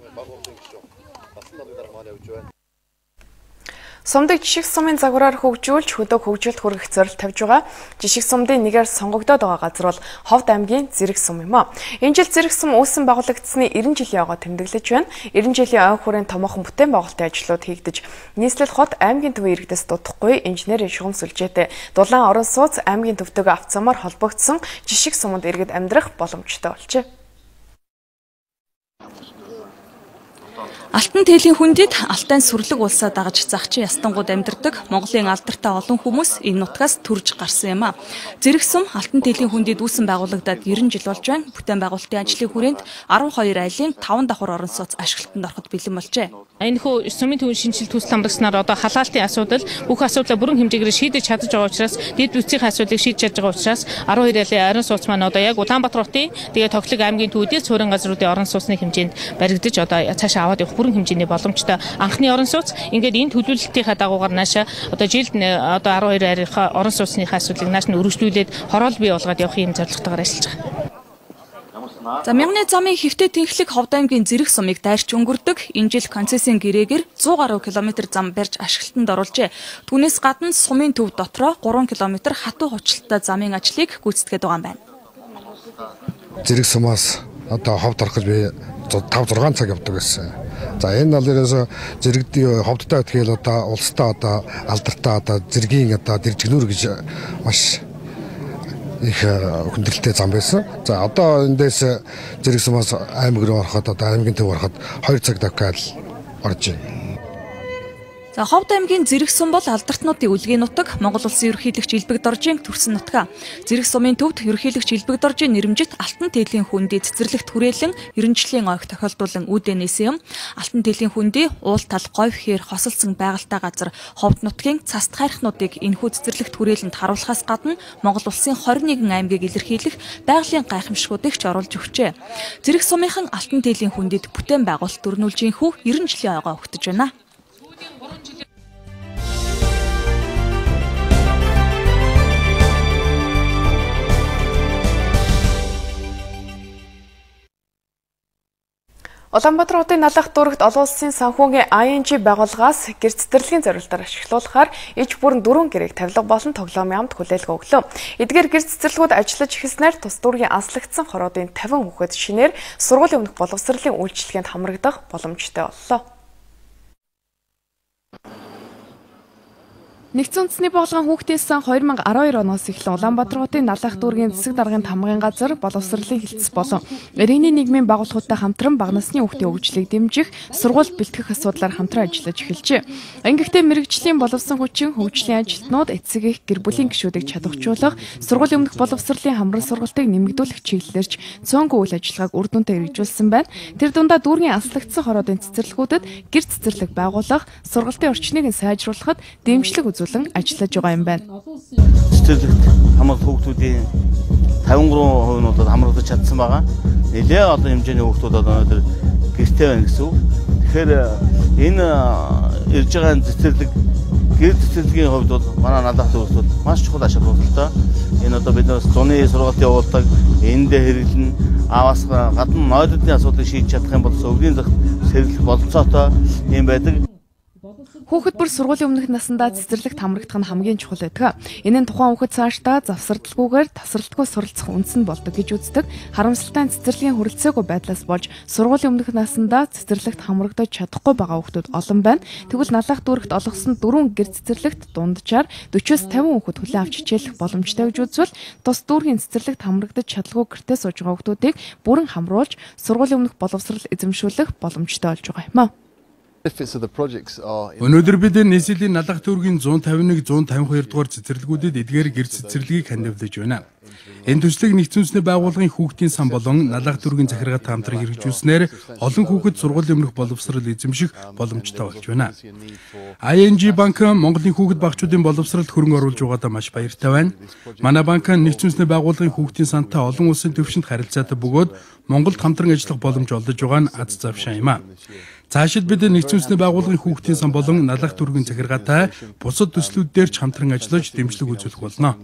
Сумдыг жишг сумын загвараар хөгжүүлж хөдөг хөгжилд хүргэх зорилт тавьж байгаа. Жишг сумдын нэгээр сонгогдоод байгаа газар бол Ховд аймгийн Зэрэг сум юм а. Энэ жил Зэрэг сум үүсэн байгуулагдсны 90 жилийн огоо тэмдэглэж байна. 90 жилийн ой хүрээнд томоохон бүтээн байгуулалтын ажлууд хийгдэж, нийслэл хот аймгийн төвийн иргэдэс дутхгүй инженерийн шугам сүлжээтэй дулаан орон сууц аймгийн төвтэйгээ авцамаар холбогдсон жишг сумд иргэд амьдрах боломжтой болжээ. Алтан тээлийн хүндэд Алтай сүрлэг улсаа дагаж загчин ястангууд амьдардаг Монголын алдартай олон хүмүүс энэ нутгаас төрж гарсан юм а. Зэрэг сум Алтан тээлийн хүндэд үүсэн байгуулагдаад 90 жил болж байна. Бүтээн байгуулалтын ажлын хүрээнд 12 айлын 5 давхар орон сууц ашиглалтанд ороход бэлэн болжээ. Энэ хүү сумын төвийн шинжилт төсөл хамрагснаар одоо халаалтын асуудал бүх асуудлаа бүрэн хэмжээгээр шийдэж чадж байгаа учраас дэд бүтцийн асуудлыг шийдэж чадж байгаа учраас 12 айлын орон сууц маань одоо яг Улаанбаатар хотын тэгээ Тоглог аймгийн төвдийн суурин газруудын орон сууцны хэмжээнд баригдаж одоо цаашаа аваад явах бүрэн хэмжээний боломжтой анхны орон сууц. Ингээд энэ төлөвлөлтийнхаа дагуугаар нааша одоо жилд одоо 12 айлын орон сууцны асуудлыг нааш нь өргөжлүүлээд хороол бий болгоод явах юм зорилготойгоор ажиллаж байгаа. За мянганы замын хэвтэ тэнхлэг Ховд аймгийн Зэрэг сумыг дайрч өнгөрдөг энэ жил концессийн гэрээгээр 100 гаруй километр зам барьж ашиглалтанд оруулжээ. Түүнээс гадна сумын төв дотроо 3 км хатуу хувьчлалтай замын ажлыг гүйцэтгээд байгаа юм байна. Зэрэг сумаас одоо Ховд орох гэж би 5-6 цаг явдаг байсан. За энэ бол ерөөсө Зэрэгдийн Ховдтой тэгэл одоо улстай одоо алдартай одоо Зэргийн одоо дэржгнүр гэж маш их хүндрэлтэй зам байсан. За одоо эндээс Зэрэг сумаас аймаг руу ороход одоо аймгийн төв ороход 2 цаг давхиад орж байна. За Ховд аймгийн Зэрэг сум бол алдартнуудын үлгийн нутаг, Монгол улсын ерөнхийлөгч Илбэг Доржийн төрсөн нутгаа. Зэрэг сумын төвд ерөнхийлөгч Илбэг Доржийн нэрэмжит Алтан тээлийн хүндий цэцэрлэгт хүрээлэн 90 жилийн ойг тохиолдуулан үүдэнээсэн юм. Алтан тээлийн хүндий уул тал говь хээр хосолсон байгальтай газар Ховд нутгийн цаст хайрхнуудыг энэхүү цэцэрлэгт хүрээлэнд харуулахаас гадна Монгол улсын 21 аймгийг илэрхийлэх байгалийн гайхамшигуудыг ч оруулж өгчээ. Зэрэг сумынхан Алтан тээлийн хүндийд бүтээн байгуулалт өрнүүлж инхүү 90 жилийн ойгоо өгтөж байна. Улаанбаатар хотын налах дүүрэгт олон улсын санхүүгийн ING байгууллагаас гэр цэцэрлэгийн зорилтоор ашиглуулахаар иж бүрэн 4 гэрээг тавилга болон тоглоомын амд хүлээлт өглөө. Эдгээр гэр цэцэрлэгүүд ажиллаж эхэлснээр тус дүүргийн анслагдсан хороодын 50 хүүхэд шинээр сургуулийн өмнөх боловсролын үйлчилгээнд хамрагдах боломжтой боллоо. Нэгдсэн үндэсний байгууллагын хүүхдийн сан 2012 оноос эхлэн Улаанбаатар хотын налах дүүргийн засаг даргын тамгын газар боловсролын хилцс болон иргэний нийгмийн байгууллагуудтай хамтран бага насны хүүхдийн хөгжлийг дэмжих сургууль бэлтгэх асуудлаар хамтран ажиллаж эхэлжээ. Ингэхдээ мэрэгжлийн боловсон хүчин хөгжлийн ажилтнууд эцэг их гэр бүлийн гишүүдийг чадваржуулах, сургуулийн өмнөх боловсролын хамрал сургалтыг нэмэгдүүлэх чиглэлээрч цөөнгүй үйл ажиллагааг үр дүнтэй хэрэгжүүлсэн байна. Тэр дундаа дүүргийн анслагдсан хороодын цэцэрлэгүүдэд гэр цэцэрлэг байгуулах, сургалтын орчныг сайжруулахад дэмжлэг үзүүлэн ажиллаж байгаа юм байна. Цэцэрлэгт хамрал хүүхдүүдийн 53% нь одоо хамрагдаж чадсан байгаа. Нэлээ одоо хэмжээний хүүхдүүд одоо өнөөдөр гэртээ байна гэсэн үг. Тэгэхээр энэ ирж байгаа цэцэрлэг гэр цэцэрлэгийн хувьд бол манай налах дүүрэгт бол маш чухал ач холбогдолтой. Энэ одоо бид нөөс зуны сургалт явуулдаг, эндээ хэрэглэн аваас гадна нойлдны асуудлыг шийдэж чадах юм бол өвлийн зах сэргийлэх боломжтой юм байдаг. Хүүхэд бүр сургуулийн өмнөх насндаа цэцэрлэгт хамрагдах нь хамгийн чухал байдаг. Энэ нь тухайн хүүхэд цаашдаа завсардалгүйгээр тасралтгүй суралцах үндэс нь болдог гэж үздэг. Харамсалтай цэцэрлэгийн хүрэлцээгүй байдлаас болж сургуулийн өмнөх насндаа цэцэрлэгт хамрагдаж чадахгүй байгаа хүүхдүүд олон байна. Тэгвэл налах дүүрэгт олгосон 4 гэр цэцэрлэгт дунджаар 40-50 хүүхэд хүлээн авч хичээлэх боломжтой гэж үзвэл тус дүүргийн цэцэрлэгт хамрагдаж чадлагүй гэртээ сууж байгаа хүүхдүүдийг бүрэн хамруулж сургуулийн өмнөх боловсрол эзэмшүүлэх боломжтой болж байгаа юм аа. Өнөөдөр бид нийслэлийн налах дүүргийн 151-152 дугаар цэцэрлэгүүдэд эдгээр гэр цэцэрлэгийг хандивлаж байна. Энэ төслийг нэгдсэн үндэсний байгууллагын хүүхдийн сан болон налах дүүргийн захиргаатай хамтран хэрэгжүүлснээр олон хүүхэд сургуулийн өмнөх боловсрол эзэмших боломжтой болж байна. ING банк Монголын хүүхэд багчуудын боловсролд хөрөнгө оруулж байгаадаа маш баяртай байна. Манай банк нэгдсэн үндэсний байгууллагын хүүхдийн сантай олон улсын төвшөнд харилцаатай бөгөөд Монголд хамтран ажиллах боломж олдож байгаа нь аз завшаа юм а. Цаашид бид нэгдсэн үндэсний байгууллагын хүүхдийн сан болон налах дүүргийн захиргаатай бусад төслүүдээр ч хамтран ажиллаж дэмжлэг үзүүлэх болно.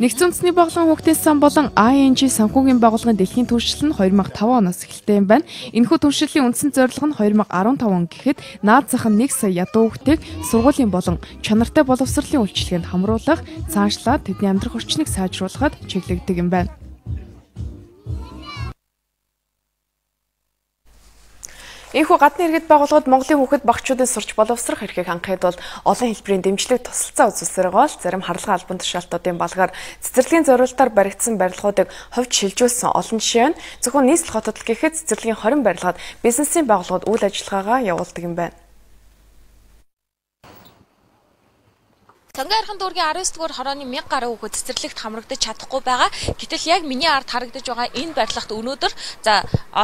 Нэгдсэн үндэсний байгууллагын хүүхдийн сан болон ING санхүүгийн байгууллагын дэлхийн түвшил нь 2005 оноос эхэлтэй юм байна. Энэхүү түвшлийн үндсэн зорилго нь 2015 он гэхэд наад зах нь 1 сая ядуу хүүхдийг сургуулийн болон чанартай боловсролын үйлчилгээнд хамруулах, цаашлаад тэдний амьдрах орчныг сайжруулахад чиглэгдэг юм байна. Энэхүү гадны иргэд байгууллагууд Монголын хүүхэд багчуудын сурч боловсрох эрхийг хангахад бол олон хэлбэрийн дэмжлэг тусалцаа үзүүлсээр байгаа бол зарим харлага албан тушаалтуудын балгаар цэцэрлэгийн зориулалтаар баригдсан барилгуудыг ховж шилжүүлсэн олон жишээ нь зөвхөн нийслэл хотод гэхэд цэцэрлэгийн 20 барилгад бизнесийн байгууллагууд үйл ажиллагаагаа явуулдаг юм байна. Цангийн архан дүүргийн 19 дугаар хорооны 1000 гаруй хүүхэд цэцэрлэгт хамрагдаж чадахгүй байгаа. Гэтэл яг миний ард харагдаж байгаа энэ барилгад өнөөдөр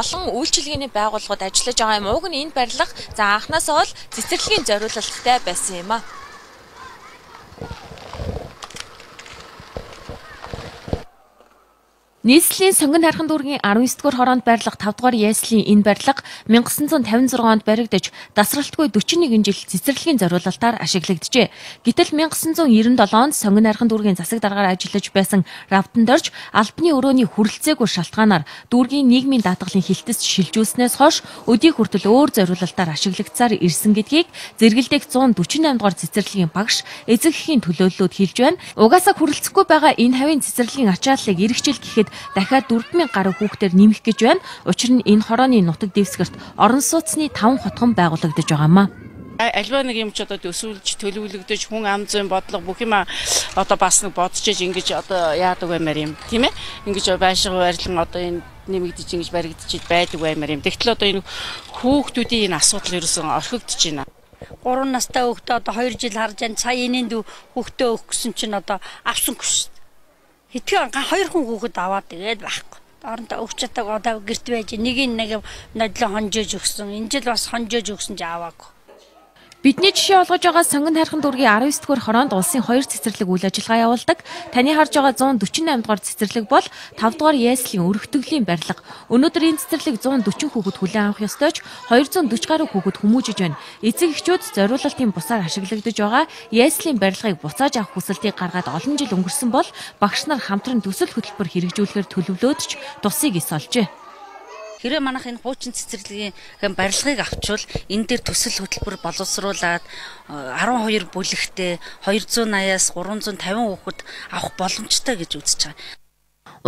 олон үйлчилгээний байгууллагууд ажиллаж байгаа юм. Уг нь энэ барилга анхнаасаа бол цэцэрлэгийн зориулалттай байсан юм а. Нийслэлийн сонгон хайрхан дүүргийн 19-р хороонд байрлах 5-р яслын энэ барилга 1956 онд баригдаж дасралтгүй 41 жил цэцэрлэгийн зориулалтаар ашиглагджээ. Гэтэл 1997 онд сонгон хайрхан дүүргийн засаг даргаар ажиллаж байсан Равтанд орж албаны өрөөний хүрэлцээгүй шалтгаанаар дүүргийн нийгмийн даатгалын хилтэст шилжүүлснээс хойш өдий хүртэл өөр зориулалтаар ашиглагдсаар ирсэн гэдгийг зэрэгэлдэх 148 дугаар цэцэрлэгийн багш эзэг эхийн төлөөллөд хэлж байна. Угаасаа хүрэлцэхгүй байгаа энэ хавийн цэцэрлэгийн ачааллыг эх жил гэхэд дахиад 4000 гаруй хүүхдээр нэмэх гэж байна. Учир нь энэ хорооны нутаг дэвсгэрт орон сууцны 5 хотгон байгуулагдаж байгаамаа. Альва нэг юм ч одоо төсөөлж төлөвлөгдөж хүн ам зүйн бодлого бүх юм одоо бас нэг бодчихж ингэж одоо яадаг баймаар юм тийм ээ. Ингэж байшин барилган одоо энэ нэмэгдэж ингэж баригдчих байдаг баймаар юм. Тэгтэл одоо энэ хүүхдүүдийн энэ асуудал ерөөсөн орхигдож байна. 3 настай хүүхдээ одоо 2 жил харж байна. Сая энэнд хүүхдээ өгөх гэсэн чинь одоо авсангүй шүү. Хэдхэн 2 хүн хүүхэд аваад тэгээд байхгүй. Орондоо өгч чадаг одоо гэрт байж нэг нодлоо хонжоож өгсөн. Энэ жил бас хонжоож өгсөн ч аваагүй. Бидний жишээ олгож байгаа сонгон хайрхан дүүргийн 19-р хороонд улсын 2 цэцэрлэг үйл ажиллагаа явуулдаг. Таны харж байгаа 148 дугаар цэцэрлэг бол 5 дугаар яслын өргөтгөлийн барилга. Өнөөдөр энэ цэцэрлэг 140 хүүхэд хүлээн авах ёстой ч 240 гаруй хүүхэд хүмүүжиж байна. Эцэг эхчүүд зориулалтын бусаар ашиглагдаж байгаа яслын барилгыг буцааж авах хүсэлтийг гаргаад олон жил өнгөрсөн бол багш нар хамтран төсөл хөтөлбөр хэрэгжүүлэхээр төлөвлөөд ч тусыг ис олжээ. Хэрвээ манайх энэ хуучин цэцэрлэгийн барилгыг авчвал энэ дээр төсөл хөтөлбөр боловсруулад 12 бүлэгтэй 280-аас 350 хүүхэд авах боломжтой гэж үзэж байгаа.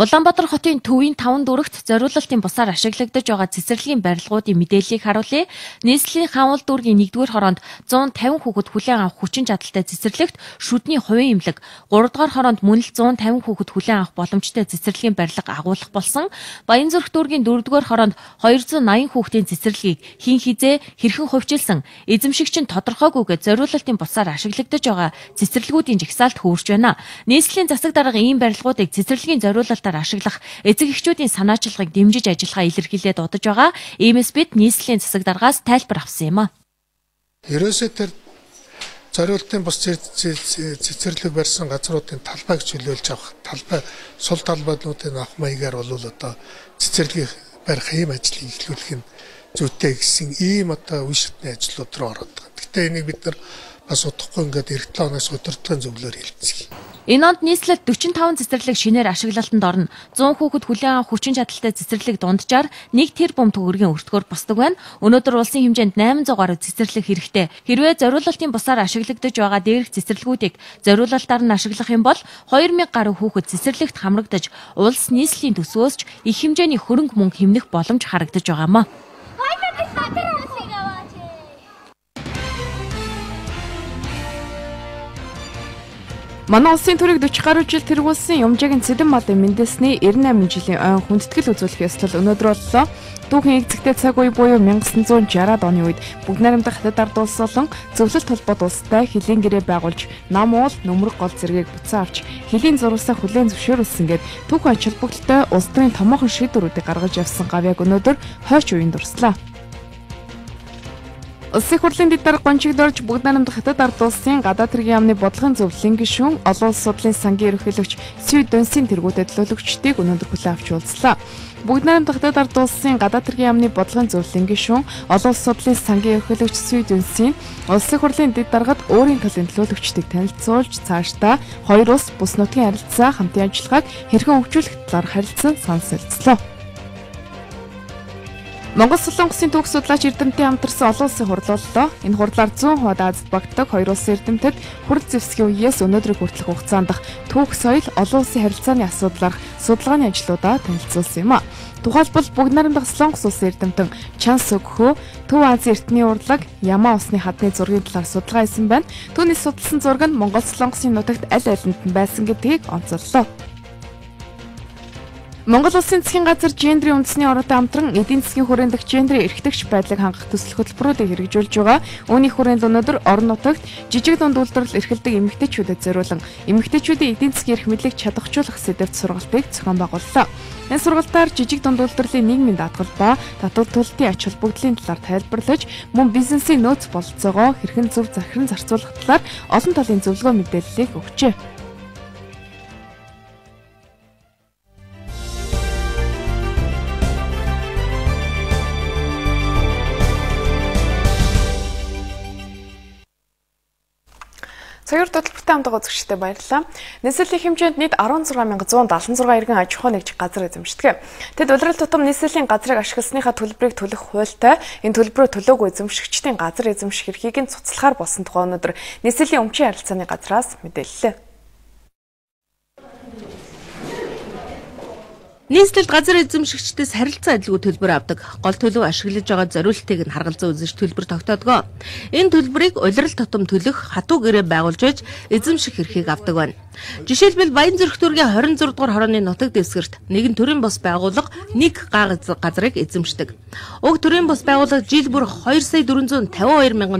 Улаанбаатар хотын төвийн 5 дүүрэгт зориулалтын бусаар ашиглагдаж байгаа цэцэрлэгийн барилгуудын мэдээллийг харуулъя. Нийслэлийн хаанвал дүүргийн 1-р хороонд 150 хүүхэд хүлээн авах хүчин чадалтай цэцэрлэгт шүдний хувийн имлэг, 3-р хороонд мөн л 150 хүүхэд хүлээн авах боломжтой цэцэрлэгийн барилга агуулах болсон. Баянзүрх дүүргийн 4-р хороонд 280 хүүхдийн цэцэрлэгийг хэн хизээ хэрхэн хувьчилсан эзэмшигч нь тодорхойгүйгээр зориулалтын бусаар ашиглагдаж байгаа цэцэрлэгүүдийн жагсаалт хөвөрч байна. Нийслэлийн засаг дарга ийм барилгуудыг цэцэрлэгийн зориулалтаар ашиглах эцэг эхчүүдийн санаачилгыг дэмжиж ажиллахаа илэрхийлээд удаж байгаа. Иймээс бид нийслэлийн засаг даргаас тайлбар авсан юм а. Ерөөсөө тэр зориулалтын бус цэцэрлэг барьсан газруудын талбайг чөлөөлж авах, талбай сул талбайнуудын авах маягаар бол одоо цэцэрлэгийг барих ийм ажлыг эхлүүлэх нь зүйтэй гэсэн ийм одоо үе шатны ажлууд руу ороод байгаа. Гэхдээ энийг бид нар бас удахгүй ингээд эх 7 оноос удирдлагын зөвлөөр хэлцгээе. Энэ онд нийслэл 45 цэцэрлэг шинээр ашиглалтанд орно. 100 хүүхэд хүлээн авах хүчин чадалтай цэцэрлэг дунджаар 1 тэрбум төгрөгийн өртгөөр босдог байна. Өнөөдөр улсын хэмжээнд 800 гаруй цэцэрлэг хэрэгтэй. Хэрвээ зориулалтын бусаар ашиглагдаж байгаа дээрх цэцэрлэгүүдийг зориулалтаар нь ашиглах юм бол 2000 гаруй хүүхэд цэцэрлэгт хамрагдаж улс нийслэлийн төсвөөс ч их хэмжээний хөрөнгө мөнгө хэмнэх боломж харагдаж байгаамаа. Манай улсын төрийг 40 гаруй жил тэргүүлсэн Юмжаагийн Цэдэн Малын Мэндэлсний 98 жилийн ойн хүндэтгэл үзүүлэх ёслол өнөөдөр боллоо. Түүхэн эгзэгтэй цаг үе буюу 1960-ад оны үед бүгд найрамдах хятад ард улс болон зөвлөлт холбоот улстай хилийн гэрээ байгуулж, нам уул, нөмрөг гол зэргийг буцаа авч, хилийн зурвасаа хүлээн зөвшөөрүүлсэн гэд түүхэн ач холбогдолтой улс төрийн томоохон шийдвэрүүдийг гаргаж явсан гавьяг өнөөдөр хойч үеийн дурслаа. Улсын хурлын дэд дарга гончигдорж бүгд найрамдах хятад ард улсын гадаад хэргийн яамны бодлогын зөвлөлийн гишүүн олон улс судлалын сангийн ерөнхийлөгч Сүй Дөнсийн тэргүүдэд төлөөлөгчдийг өнөөдөр хүлээн авч уулзлаа. Бүгд найрамдах хятад ард улсын гадаад хэргийн яамны бодлогын зөвлөлийн гишүүн олон улс судлалын сангийн ерөнхийлөгч Сүй Дөнсийн улсын хурлын дэд даргад өөрийн талын төлөөлөгчдийг танилцуулж цаашдаа хоёр улс бүс нутгийн харилцаа хамтын ажиллагааг хэрхэн хөгжүүлэх талаар харилцан санал солилцлоо. Монгол Солонгосын түүх судлаач эрдэмтдийн хамтарсан олон улсын хурал боллоо. Энэ хурлаар 100% Азад багтдаг хоёр улсын эрдэмтэд хурал зэвсгийн үеэс өнөөдрийг хүртэлх хугацаанд түүх соёл олон улсын харилцааны асуудлаар судалгааны ажлуудаа танилцуулсан юм а. Тухайлбал бүгд найрамдах Солонгос улсын эрдэмтэн Чан Сөгхөө Төв Азийн эртний урлаг Ямаа усны хадны зургийн талаар судалгаа хийсэн байна. Түүний судалсан зураг нь Монгол Солонгосын нутагт аль алинд нь байсан гэдгийг онцоллоо. Монгол улсын засгийн газар гендрийн үндэсний ороотой хамтран эдийн засгийн хүрээнд дэх гендрийн эрхтэгч байдлыг хангах төсөл хөтөлбөрүүдийг хэрэгжүүлж байгаа. Үүний хүрээнд өнөөдөр орон нутагт жижиг дунд үйлдвэрлэл эрхэлдэг эмэгтэйчүүдэд зориулан эмэгтэйчүүдийн эдийн засгийн эрх мэдлийг чадахжуулах сэдвт сургалтыг зохион байгууллаа. Энэ сургалтаар жижиг дунд үйлдвэрлэлийн нийгмийн даатгал ба татвар төлөлтийн ач холбогдлын талаар тайлбарлаж, мөн бизнесийн нөөц бололцоогоо хэрхэн зөв захиран зарцуулах талаар олон талын зөвлөгөө мэдээллийг өгчээ. Цагаар төлбөртэй хамт байгаа үзэгчдэд баярлалаа. Нийслэлийн хэмжээнд нийт 16176 иргэн аж ахуй нэгж газар эзэмшдэг. Тэд улирал тутам нийслэлийн газрыг ашигласныхаа төлбөрийг төлөх хуультай энэ төлбөрөө төлөөгүй эзэмшигчдийн газар эзэмших эрхийг нь цуцлахаар болсон тухай өнөөдөр нийслэлийн өмчийн харилцааны газраас мэдээллээ. Нийслэлд газар эзэмшигчдээс харилцаа адилгүй төлбөр авдаг. Гол төлөв ашиглаж байгаа зориултыг нь харгалзан үзэж төлбөр тогтоодгоо. Энэ төлбөрийг улирал тутам төлөх хатуу гэрээ байгуулж байж эзэмших эрхийг авдаг байна. Жишээлбэл Баян зүрх дүүргийн 26 дугаар хорооны нутаг дэвсгэрт нэгэн төрийн бус байгууллага нэг газрыг эзэмшдэг. Уг төрийн бус байгууллага жил бүр 2,452,000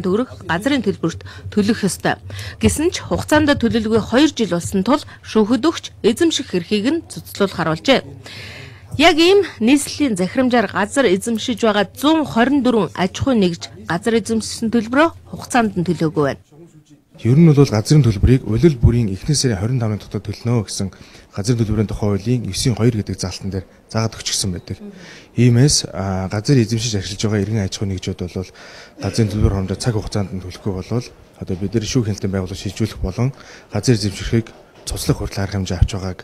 төгрөг газрын төлбөрт төлөх ёстой. Гэсэн ч хугацаанд төлөлгүй 2 жил болсон тул шүүхэд өгч эзэмших эрхийг нь цуцлуулах харуулжээ. Яг ийм нийслэлийн захирамжаар газар эзэмшиж байгаа 124 аж ахуй нэгж газар эзэмшсэн төлбөрөө хугацаанд нь төлөөгүй байна. Ер нь бол газрын төлбөрийг улирал бүрийн эхний сарын 25-ны дотор төлнө гэсэн газрын төлбөрийн тухай хуулийн 9-2 гэдэг заалтан дээр заагаад өгчихсөн байдаг. Иймээс газар эзэмшиж ашиглаж байгаа иргэн аж ахуй нэгжүүд бол газрын төлбөр хоромжоо цаг хугацаанд нь төлөхгүй болвол одоо бид нар шүүх хяналтын байгууллага шийдвэрлэх болон газар эзэмшихийг цуцлах хүртэл арга хэмжээ авч байгааг.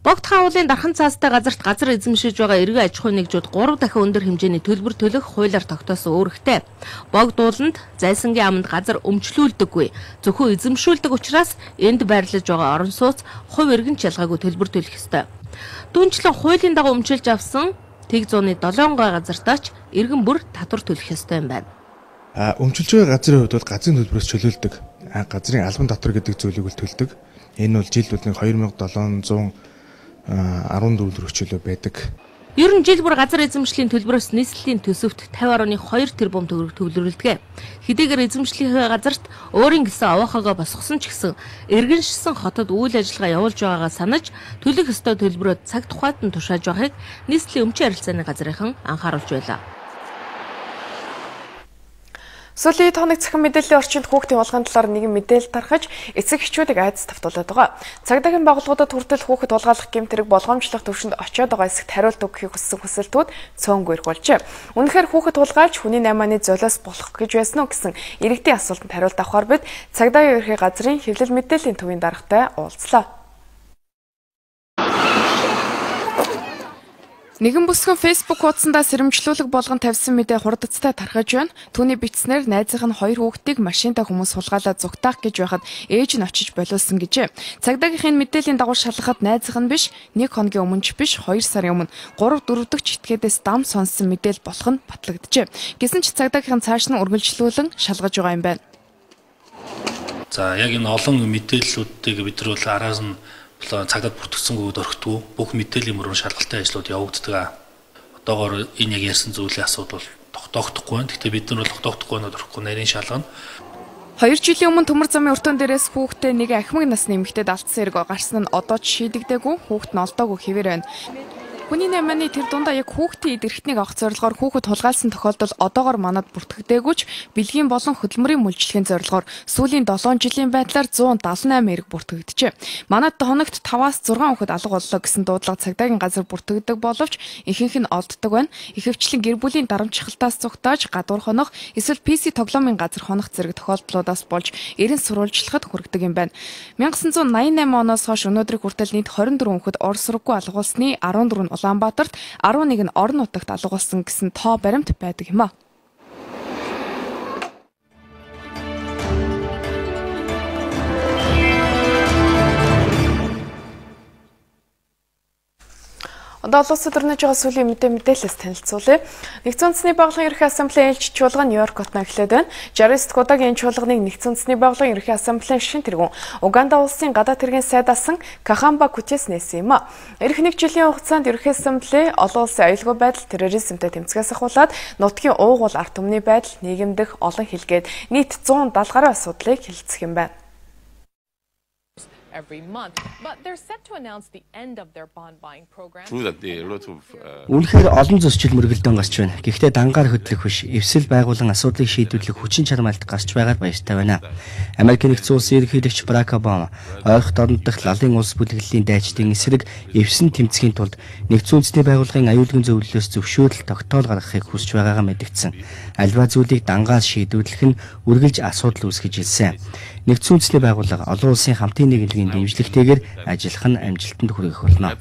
Богд хауулын дархан цаастай газарт газар эзэмшиж байгаа иргэн аж ахуй нэгжүүд 3 дахин өндөр хэмжээний төлбөр төлөх хуулиар тогтоосон үүрэгтэй. Богд ууланд зайсангийн аманд газар өмчлүүлдэггүй. Зөвхөн эзэмшүүлдэг учраас энд байрлаж байгаа орон сууц хувь иргэн чалгаагүй төлбөр төлөх ёстой. Түүнчлэн хуулийн дагуу өмчилж авсан тэг зууны 7 газартаач иргэн бүр татвар төлөх ёстой юм байна. Өмчилж байгаа газрын хувьд бол газрын төлбөрөөс чөлөөлдөг. Газрын албан татвар гэдэг зүйлийг л төлдөг. Энэ бол жил болгон 2714 төгрөг байдаг. Ер нь жил бүр газар эзэмшлийн төлбөрөөс нийслэлийн төсөвт 50.2 тэрбум төгрөг төвлөрүүлдэг. Хэдийгээр эзэмшлийнхээ газарт өөрийн гэсэн овоохоогоо босгосон ч гэсэн иргэншсэн хотод үйл ажиллагаа явуулж байгаагаа санаж төлөх ёстой төлбөрөө цаг тухайд нь тушааж байгааг нийслэлийн өмчийн харилцааны газрынхан анхааруулж байлаа. Сүүлийн тоног цахим мэдээллийн орчинд хүүхдийн болгоны талаар нэгэн мэдээлэл тархаж эцэг эхчүүдийг айдас тавтуулаад байгаа. Цагдаагийн байгууллагуудад хүртэл хүүхэд улгаалах гэмтрэг болгоомжлох төвшөнд очиод байгаа хэсэгт хариулт өгөхийг хүссэн хүсэлтүүд цөөнгүй ирэх болжээ. Үнэхээр хүүхэд улгаалж хүний 8-ны золиос болох гэж байсан уу гэсэн иргэдийн асуултанд хариулт авахар бид цагдаагийн ерхий газрын хэвлэл мэдээллийн төвийн даргатай уулзлаа. Нэгэн бүсгэн Facebook хуудсандаа сэрэмжлүүлэг болгон тавьсан мэдээ хурдцтай тархаж байна. Түүний бичснээр найзынх нь 2 хүүхдийг машинтай хүмүүс сулгаалаад зүгтаах гэж байхад ээж нь очиж болиулсан гэжээ. Цагдаагийнхын мэдээллийн дагуу шалгахад найзынх нь биш, 1 хоногийн өмнө ч биш, 2 сарын өмнө 3-4 дахь этгээдээс дам сонссон мэдээлэл болох нь батлагджээ. Гэсэн ч цагдаагийнхан цааш нь үргэлжлүүлэн шалгаж байгаа юм байна. За яг энэ олон мэдээллүүдийг бид нар бол араас нь цагдаад бүртгэсэнгүүд орхитгүй бүх мэдээллийн мөрөөр шалгалтын ажлууд явагддаг. Одоогоор энэ яг ярьсан зүйлийн асуудал тогтоохдохгүй байна. Гэхдээ бид нар бол тогтоохдохгүй нөт орхгүй нарийн шалгана. 2 жилийн өмнө төмөр замын өртөн дээрээс хүүхдээ нэг ахмад насны эмэгтэйд алдсан хэрэг гарсан нь одоо ч шийдэгдээгүй, хүүхэд нь олдоогүй хэвээр байна. Хүний 8-ны тэр дундаа яг хүүхдийн эд эрхтнийг авах зорилгоор хүүхэд хулгайлсан тохиолдол одоогоор манад бүртгэгдээгүй ч бэлгийн болон хөдөлмөрийн мөлжлөгийн зорилгоор сүүлийн 7 жилийн байдлаар 178 эрэг бүртгэгдэжээ. Манад хоногт 5-6 хүүхэд алга боллоо гэсэн дуудлага цагдаагийн газар бүртгэгдэг боловч ихэнх нь олддог байна. Ихэвчлэн гэр бүлийн дарамтчилтаас зүгтааж гадуур хонох эсвэл PC тоглоомын газар хонох зэрэг тохиолдлуудаас болж эрен сурвалжлахад хүргэдэг юм байна. 1988 оноос хойш өнөөдрийг хүртэл нийт 24 хүүхэд ор сургаггүй алга болсны 14 Улаанбаатарт 11 нь орон нутагт алга болсон гэсэн тоо баримт байдаг юм а. Одоо олон улсад өрнөж байгаа сүүлийн мэдээлэлээс танилцуулъя. Нэгдсэн үндэсний байгууллагын ерөнхий ассамблеийн ээлж чуулган Нью-Йорк хотод эхлээд байна. 69 удаагийн чуулганыг Нэгдсэн үндэсний байгууллагын ерөнхий ассамблеийн шин тэргүүн Уганда улсын гадаад хэргийн сайд асан Кахамба Кутес нээсэн юм а. Эх 1 жилийн хугацаанд ерөнхий ассамбле олон улсын аюулгүй байдал, терроризмтэй тэмцгээс ахуулаад нутгийн уугуул ард түмний байдал, нийгэмдэх олон хэлгээд нийт 170 гаруй асуудлыг хэлэлцэх юм байна. every month. But they're set to announce the end of their bond buying program. Үнэхээр олон зөрчил мөргөлдөн гарч байна. Гэхдээ дангаар хөдлөх биш, эвсэл байгуулан асуудлыг шийдвэрлэх хүчин чармайлт гарч байгаад баяртай байна. Америкийн нэгдсэн улсын ерөнхийлөгч Барак Обама ойролцоогт орон дахь лалын улс бүлэглэлийн дайчдын эсрэг эвсэн тэмцэхийн тулд нэгдсэн үндэсний байгууллагын аюулгүй зөвлөлөөс зөвшөөрөл тогтоол гаргахыг хүсэж байгаагаа мэдгдсэн. Альва зүйлийг дангаар шийдвэрлэх нь үргэлж асуудал үүсгэж ирсэн. Нэгдсэн үндэсний байгууллага олон улсын хамтын нийгмийн дэмжлэгтэйгээр ажиллах нь амжилтанд хүрэх болно.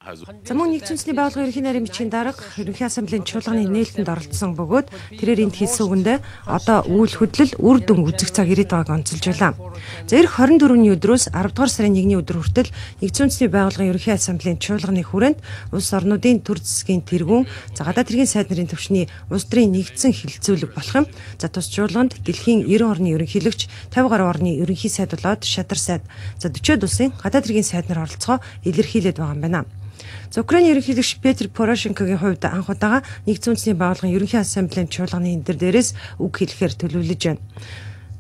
За мөн нэгдсэн үндэсний байгууллагын ерөнхий нарийн бичгийн дарга ерөнхий ассамблеийн чуулганы нээлтэнд оролцсон бөгөөд тэрээр энд хэлсэн үгэндээ одоо үйл хөдлөл үр дүн үзэх цаг ирээд байгааг онцолж байлаа. За эх 24-ний өдрөөс 10 дугаар сарын 1-ний өдөр хүртэл нэгдсэн үндэсний байгууллагын ерөнхий ассамблеийн чуулганы хүрээнд улс орнуудын төр засгийн тэргүүн, за гадаад хэргийн сайд нарын төвчний улс төрийн нэгдсэн хилцүүлэг болох юм. За тус чуулганд дэлхийн 90 орны ерөнхийлөгч, 50 гаруй орны ерөнхий сайд болоод шадар сайд, за 40-од улсын гадаад хэргийн сайд нар оролцохоо илэрхийлээд байгаа юм байна. За Украиний ерөнхийлөгч Петр Порошенкогийн хувьд анх удаага нэгдсэн үндэсний байгууллагын ерөнхий ассамблеийн чуулганы энэ дээрээс үг хэлэхээр төлөвлөж байна.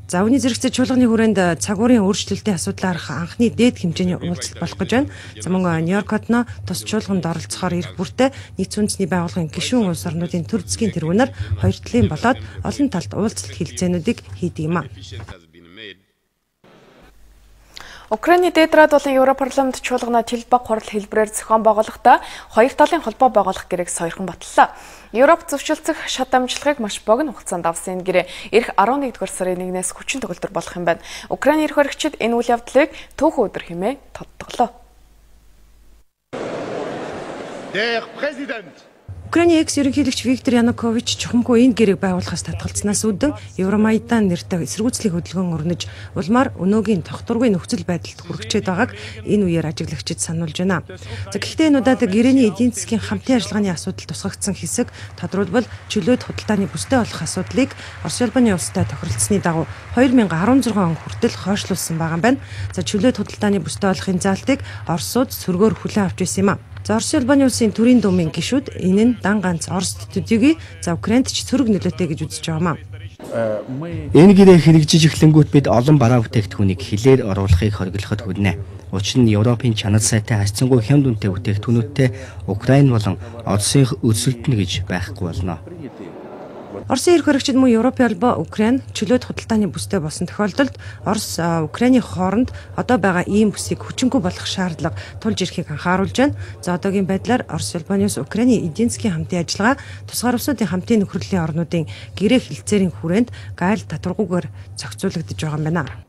За үүний зэрэгцээ чуулганы хүрээнд цагуурын өөрчлөлтийн асуудлаар анхны дээд хэмжээний уулзалт болох гэж байна. За мөн Нью-Йоркод тус чуулганд оролцохоор ирэх бүртээ нэгдсэн үндэсний байгууллагын гишүүн улс орнуудын төр засгийн тэргүүнээр хоёр талын болоод олон талд уулзалт хэлэлцээнүүдийг хийдэг юм а. Украиний дээд болон Европарламент чуулгана Тил баг хурал хэлбэрээр зохион байгуулахдаа хоёр талын холбоо байгуулах гэрээг сойрхон батллаа. Европ зөвшөлдсөх шат амжилтыг маш богино хугацаанд авсан энэ гэрээ эх 11-р сарын 1-ээс хүчин төгөлдөр болох юм байна. Украиний эрх баригчид энэ үйл явдлыг төөхөн өдөр хэмээн тодтоглоо. Украиний экс-ерөнхийлөгч Виктор Янукович чухамгүй энэ гэрээг байгуулахаас татгалцснаас үүдэн Евромайдан нэртэй эсэргүүцлийн хөдөлгөөн өрнөж улмаар өнөөгийн тогтворгүй нөхцөл байдалд хүрчээд байгааг энэ үеэр ажиглагчид сануулж байна. За гэхдээ энэ удаад гэрээний эдийн засгийн хамтын ажиллагааны асуудал тусгагдсан хэсэг тодруулбал чөлөөт худалдааны бүстэй болох асуудлыг Орос улбаны улстай тохиролцсны дагуу 2016 он хүртэл хойшлуулсан байгаа юм байна. За чөлөөт худалдааны бүстэй болохын заалтыг Оросууд сөргөөр хүлээн авч ирсэн юм а. За Орос улбаны улсын төрийн думын гишүүд энэ нь дан ганц Орос төдийгүй за Украинд ч сөрөг нөлөөтэй гэж үзэж байгаа юм а. Энэ гэрээ хэрэгжиж эхлэнгүүт бид олон бараа бүтээгдэхүүнийг хилээр оруулахыг хориглоход хүрнэ. Учир нь Европын чанар сайтай харьцангуй хямд үнэтэй бүтээгдэхүүнүүдтэй Украин болон Оросын өрсөлдөнө гэж байхгүй болно. Оросын эрх баригчид мөн Европын албаа Украин чөлөөт худалдааны бүстэй болсон тохиолдолд Орос Украины хооронд одоо байгаа ийм бүсийг хүчингүй болох шаардлага тулж ирэхийг анхааруулж байна. За одоогийн байдлаар Орос улбаны улс Украины эдийн засгийн хамтын ажиллагаа тусгаар улсуудын хамтын нөхрөлийн орнуудын гэрээ хэлэлцээрийн хүрээнд гайл татваргүйгээр зохицуулагдаж байгаа юм байна.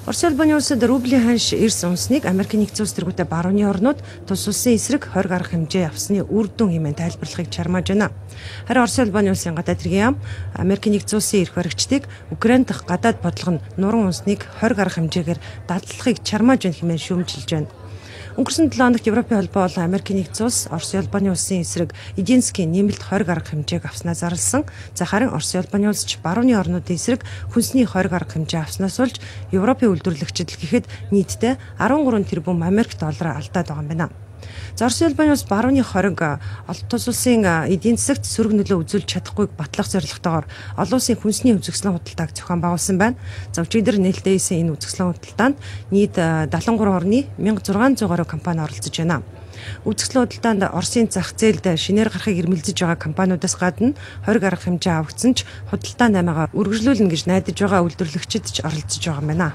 Орос улбаны улсад рублийн ханш эрс унсныг Америкийн нэгдсэн улс тэргүүтээ барууны орнууд тус улсын эсрэг 20 гаруй хэмжээ авсны үр дүн хэмээн тайлбарлахыг чармааж байна. Харин Орос улбаны улсын гадаад хэргийн яам Америкийн нэгдсэн улсын эрх баригчдыг Украин дахь гадаад бодлого нь нуран унсныг 20 гаруй хэмжээгээр дадлахыг чармааж байна хэмээн шүүмжилж байна. Өнгөрсөн 7 хоногт Европын холбоо болон Америкийн нэгдсэн улс Орос улбаны улсын эсрэг эдийн засгийн нэмэлт 20 гаруй хэмжээг авснаа зарласан. За харин Орос улбаны улс ч барууны орнуудын эсрэг хүнсний 20 гаруй хэмжээ авснаас болж Европын үйлдвэрлэгчид л гэхэд нийтдээ 13 тэрбум Америк доллар алдаад байгаа юм байна. За Орос улбаны улс барууны хориг олон тус улсын эдийн засагт сөрөг нөлөө үзүүлж чадахгүйг батлах зорилготойгоор олон улсын хүнсний үзэсгэлэн худалдааг зохион байгуулсан байна. За өчигдөр нээлттэй хийсэн энэ үзэсгэлэн худалдаанд нийт 73 орны 1600 гаруй компани оролцож байна. Үзэсгэлэн худалдаанд Оросын зах зээлд шинээр гарахыг эрмэлзэж байгаа компаниудаас гадна 20 гаруй хэмжээ авагдсан ч худалдаанд амиагаа үргэлжлүүлнэ гэж найдаж байгаа үйлдвэрлэгчид ч оролцож байгаа юм байна.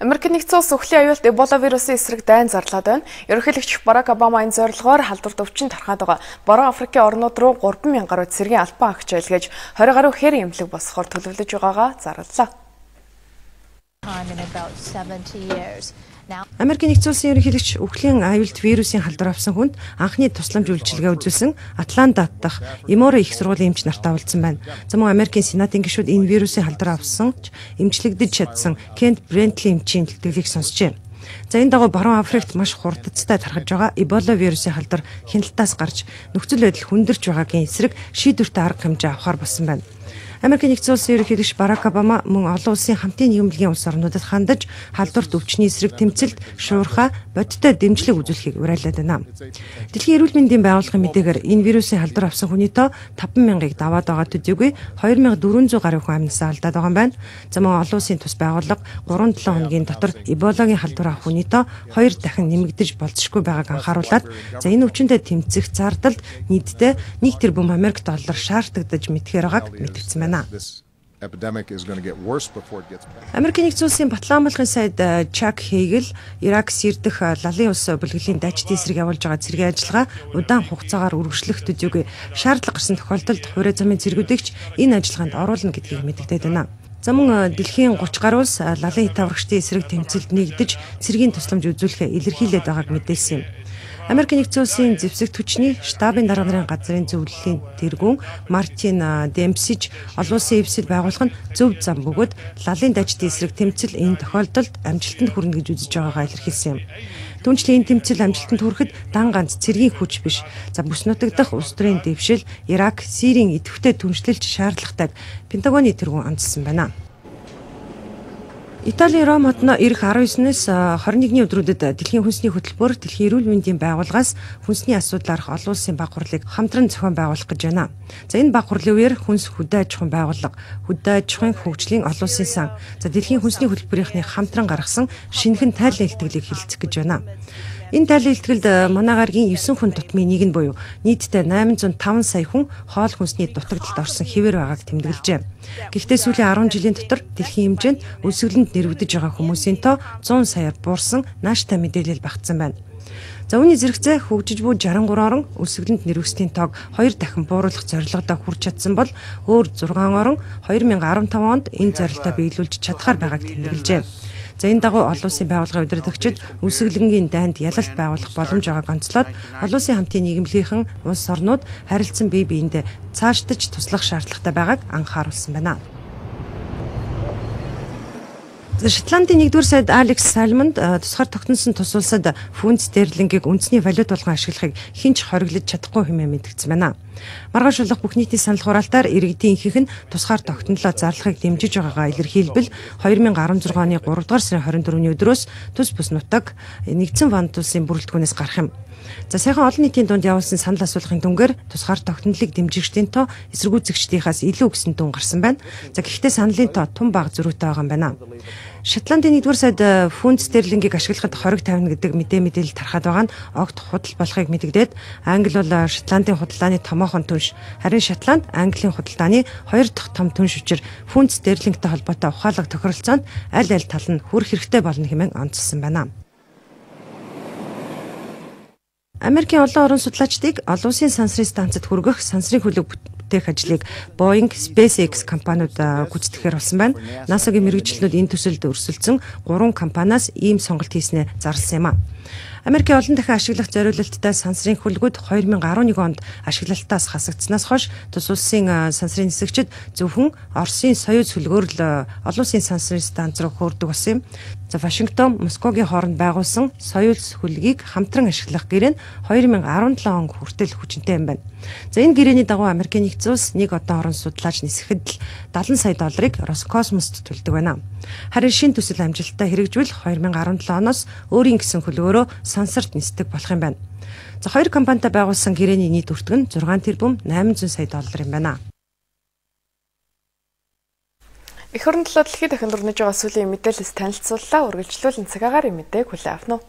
Америкийн нэгдсэн улс өхлийн аюулт Эбола вирусын эсрэг дайн зарлаад байна. Ерөнхийлөгч Барак Обама энэ зорилгоор халдварт өвчин тархаад байгаа баруун Африкийн орнууд руу 3000 гаруй цэргийн албан агч айлгээж 20 гаруй хэр эмнэлэг босгохоор төлөвлөж байгаагаа зарлалаа. Америкийн нэгдсэн улсын ерөнхийлөгч өхлийн аюулт вирусын халдвар авсан хүнд анхны тусламж үйлчилгээ үзүүлсэн Атланта дахь Эмора их сургуулийн эмч нартай уулзсан байна. За мөн Америкийн сенатын гишүүд энэ вирусын халдвар авсан ч эмчлэгдэж чадсан Кент Брентли эмчийн тэлтгэлийг сонсчээ. За энэ дагуу баруун Африкт маш хурдцтай тархаж байгаа Эбола вирусын халдвар хяналтаас гарч нөхцөл байдал хүндэрч байгаагийн эсрэг шийдвэртэй арга хэмжээ авахар болсон байна. Америкийн нэгдсэн улсын ерөнхийлөгч Барак Обама мөн олон улсын хамтын нийгэмлэгийн улс орнуудад хандаж халдварт өвчний эсрэг тэмцэлд шуурхай бодиттой дэмжлэг үзүүлэхийг уриалаад байна. Дэлхийн эрүүл мэндийн байгууллагын мэдээгээр энэ вирусын халдвар авсан хүний тоо 50000-ыг даваад байгаа төдийгүй 2400 гаруй хүн амнасаа алдаад байгаа юм байна. За мөн олон улсын тус байгууллага 3-7 хоногийн дотор Эболагийн халдвар авах хүний тоо 2 дахин нэмэгдэж болзошгүй байгааг анхааруулад за энэ өвчнөд тэмцэх зардалд нийтдээ 1 тэрбум Америк доллар шаардагдаж мэдхээр байгааг мэдгдсэн байна. Америкийн нэгдсэн улсын батлан амлахын сайд Чак Хейгл Ирак Сирдэх лалын ус бүлгэлийн дайчдын эсрэг явуулж байгаа цэргийн ажиллагаа удаан хугацаагаар үргэлжлэх төдийгүй шаардлага гарсан тохиолдолд хуурай замын цэргүүдэгч энэ ажиллагаанд оруулна гэдгийг мэдэгдээд байна. За мөн дэлхийн 30 гаруй улс лалын хит аврагчдын эсрэг тэмцэлд нэгдэж цэргийн тусламж үзүүлэхээ илэрхийлээд байгааг мэдээлсэн юм. Америкийн нэгдсэн улсын зэвсэгт хүчний штабын дарга нарын газрын зөвлөлийн тэргүүн Мартин Демпсиж олон улсын эвсэл байгуулах нь зөв зам бөгөөд лалын дайчдын эсрэг тэмцэл энэ тохиолдолд амжилтанд хүрнэ гэж үзэж байгаагаа илэрхийлсэн юм. Түүнчлэн энэ тэмцэл амжилтанд хүрэхэд дан ганц цэргийн хүч биш. За бүс нутаг дахь улс төрийн дэвшил Ирак, Сирийн идэвхтэй түншлэлж шаардлагатайг Пентагоны тэргүүн онцлсон байна. Италийн Ром хотно ирэх 19-ээс 21-ний өдрүүдэд дэлхийн хүнсний хөтөлбөр дэлхийн эрүүл мэндийн байгууллагаас хүнсний асуудлаарх олон улсын баг хурлыг хамтран зохион байгуулах гэж байна. За энэ баг хурлын үеэр хүнс хөдөө аж ахуйн байгууллага, хөдөө аж ахуйн хөгжлийн олон улсын сан, за дэлхийн хүнсний хөтөлбөрийнхний хамтран гаргасан шинэхэн тайлан илтгэлийг хэлэлцэх гэж байна. Энэ тайлан илтгэлд манай гарагийн 9 хүн тутмын нэг нь буюу нийтдээ 805 сая хүн хоол хүнсний дутагдалд орсон хэвээр байгааг тэмдэглэжээ. Гэхдээ сүүлийн 10 жилийн дотор дэлхийн хэмжээнд үлсгэлэнд нэрвэгдэж байгаа хүмүүсийн тоо 100 саяар буурсан нааштай мэдээлэл багтсан байна. За үүний зэрэгцээ хөгжиж буй 63 орон үлсгэлэнд нэрвэгсдийн тоог 2 дахин бууруулах зорилгодоо хүрч чадсан бол өөр 6 орон 2015 онд энэ зорилтоо биелүүлж чадхаар байгааг тэмдэглэжээ. За энэ дагуу олон улсын байгууллагын удирдагчид үлсгэлэнгийн дайнд ялалт байгуулах боломж байгааг онцлоод олон улсын хамтын нийгэмлэгийнхэн улс орнууд харилцан бие биендээ цаашдаж туслах шаардлагатай байгааг анхааруулсан байна. Шотландын 1-р сайд Алекс Салмонд тусгаар тогтносон тус улсад фунт стерлингийг үндэсний валют болгон ашиглахыг хинч хориглож чадахгүй хэмээн мэдгдсэн байна. Маргааш болох бүх нийтийн санал хураалтаар иргэдийн ихэнх нь тусгаар тогтнолоо зарлахыг дэмжиж байгаагаа илэрхийлбэл 2016 оны 3 дугаар сарын 24-ний өдрөөс тус бүс нутаг нэгдсэн вант улсын бүрэлдэхүүнээс гарах юм. За сайхан олон нийтийн дунд явуулсан санал асуулгын дүнгээр тусгаар тогтнолыг дэмжигчдийн тоо эсэргүүцэгчдийнхээс илүү гэсэн дүн гарсан байна. За гэхдээ саналын тоо тун бага зөрүүтэй байгаа юм байна. Шотландын 1-р сайд фунт стерлингийг ашиглахад хориг тавина гэдэг мэдээлэл тархаад байгаа нь огт худал болохыг мэдэгдээд Англи бол Шотландын худалдааны томоохон түнш, харин Шотланд Английн худалдааны 2 дахь том түнш учир фунт стерлингтэй холбоотой ухаалаг тохиролцоонд аль тал нь хүрэх хэрэгтэй болно хэмээн онцлсан байна. Америкийн олон орон судлаачдыг олон улсын сансрын станцад хүргэх сансрын хөлөг бүтээх ажлыг Boeing, SpaceX компаниуд гүйцэтгэхээр болсон байна. NASA-гийн мэргэжилтнүүд энэ төсөлд өрсөлдсөн 3 компаниас ийм сонголт хийснээ зарласан юм а. Америкийн олон дахин ашиглах зориулалттай сансрын хөлгүүд 2011 онд ашиглалтаас хасагдсанаас хойш тус улсын сансрын нисгчид зөвхөн Оросын Союз хөлгөөр л олон улсын сансрын станц руу хөөрдөг болсон юм. За Вашингтон, Москвагийн хооронд байгуулсан Союз хөлгийг хамтран ашиглах гэрээ нь 2017 он хүртэл хүчинтэй юм байна. За энэ гэрээний дагуу Америкийн нэгдсэн улс нэг одон орон судлаач нисгэхэд л $70 сая Роскосмост төлдөг байна. Харин шинэ төсөл амжилттай хэрэгжүүл 2017 оноос өөрийн гэсэн хөлгөөрөө сансарт нисдэг болох юм байна. За хоёр компанитай байгуулсан гэрээний нийт өртөг нь $6 тэрбум 800 сая юм байна. Эх орон төлөө дэлхийд дахин дурнаж байгаа сүүлийн мэдээлэлс танилцууллаа. Үргэлжлүүлэн цагаагаар мэдээг хүлээн авна уу.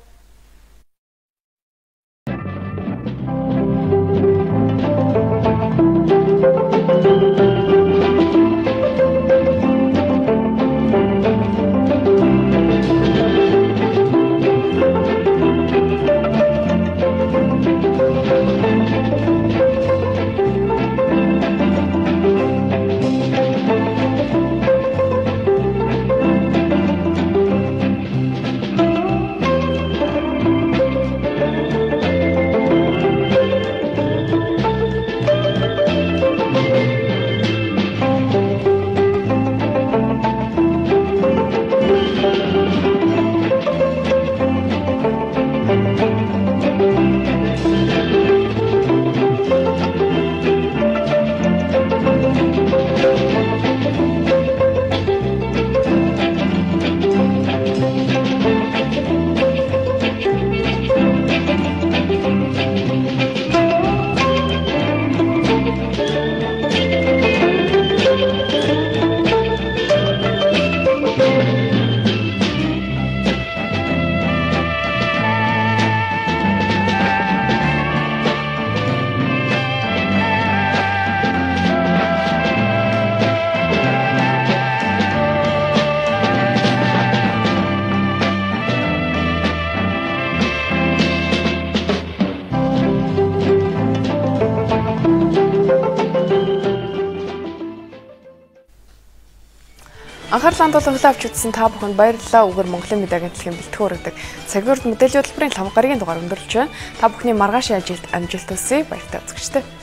Анхаарлаа хандуулан хөлөө авч үзсэн та бүхэнд баярлалаа. Үгээр Монголын медиа агентлагийн бэлтгэн хүргэдэг цагуурд мэдээллийн хөтөлбөрийн 5 гарагийн дугаар өндөрлөж байна. Та бүхний маргааш ажилд амжилт хүсье. Баяртай үзэгчдээ.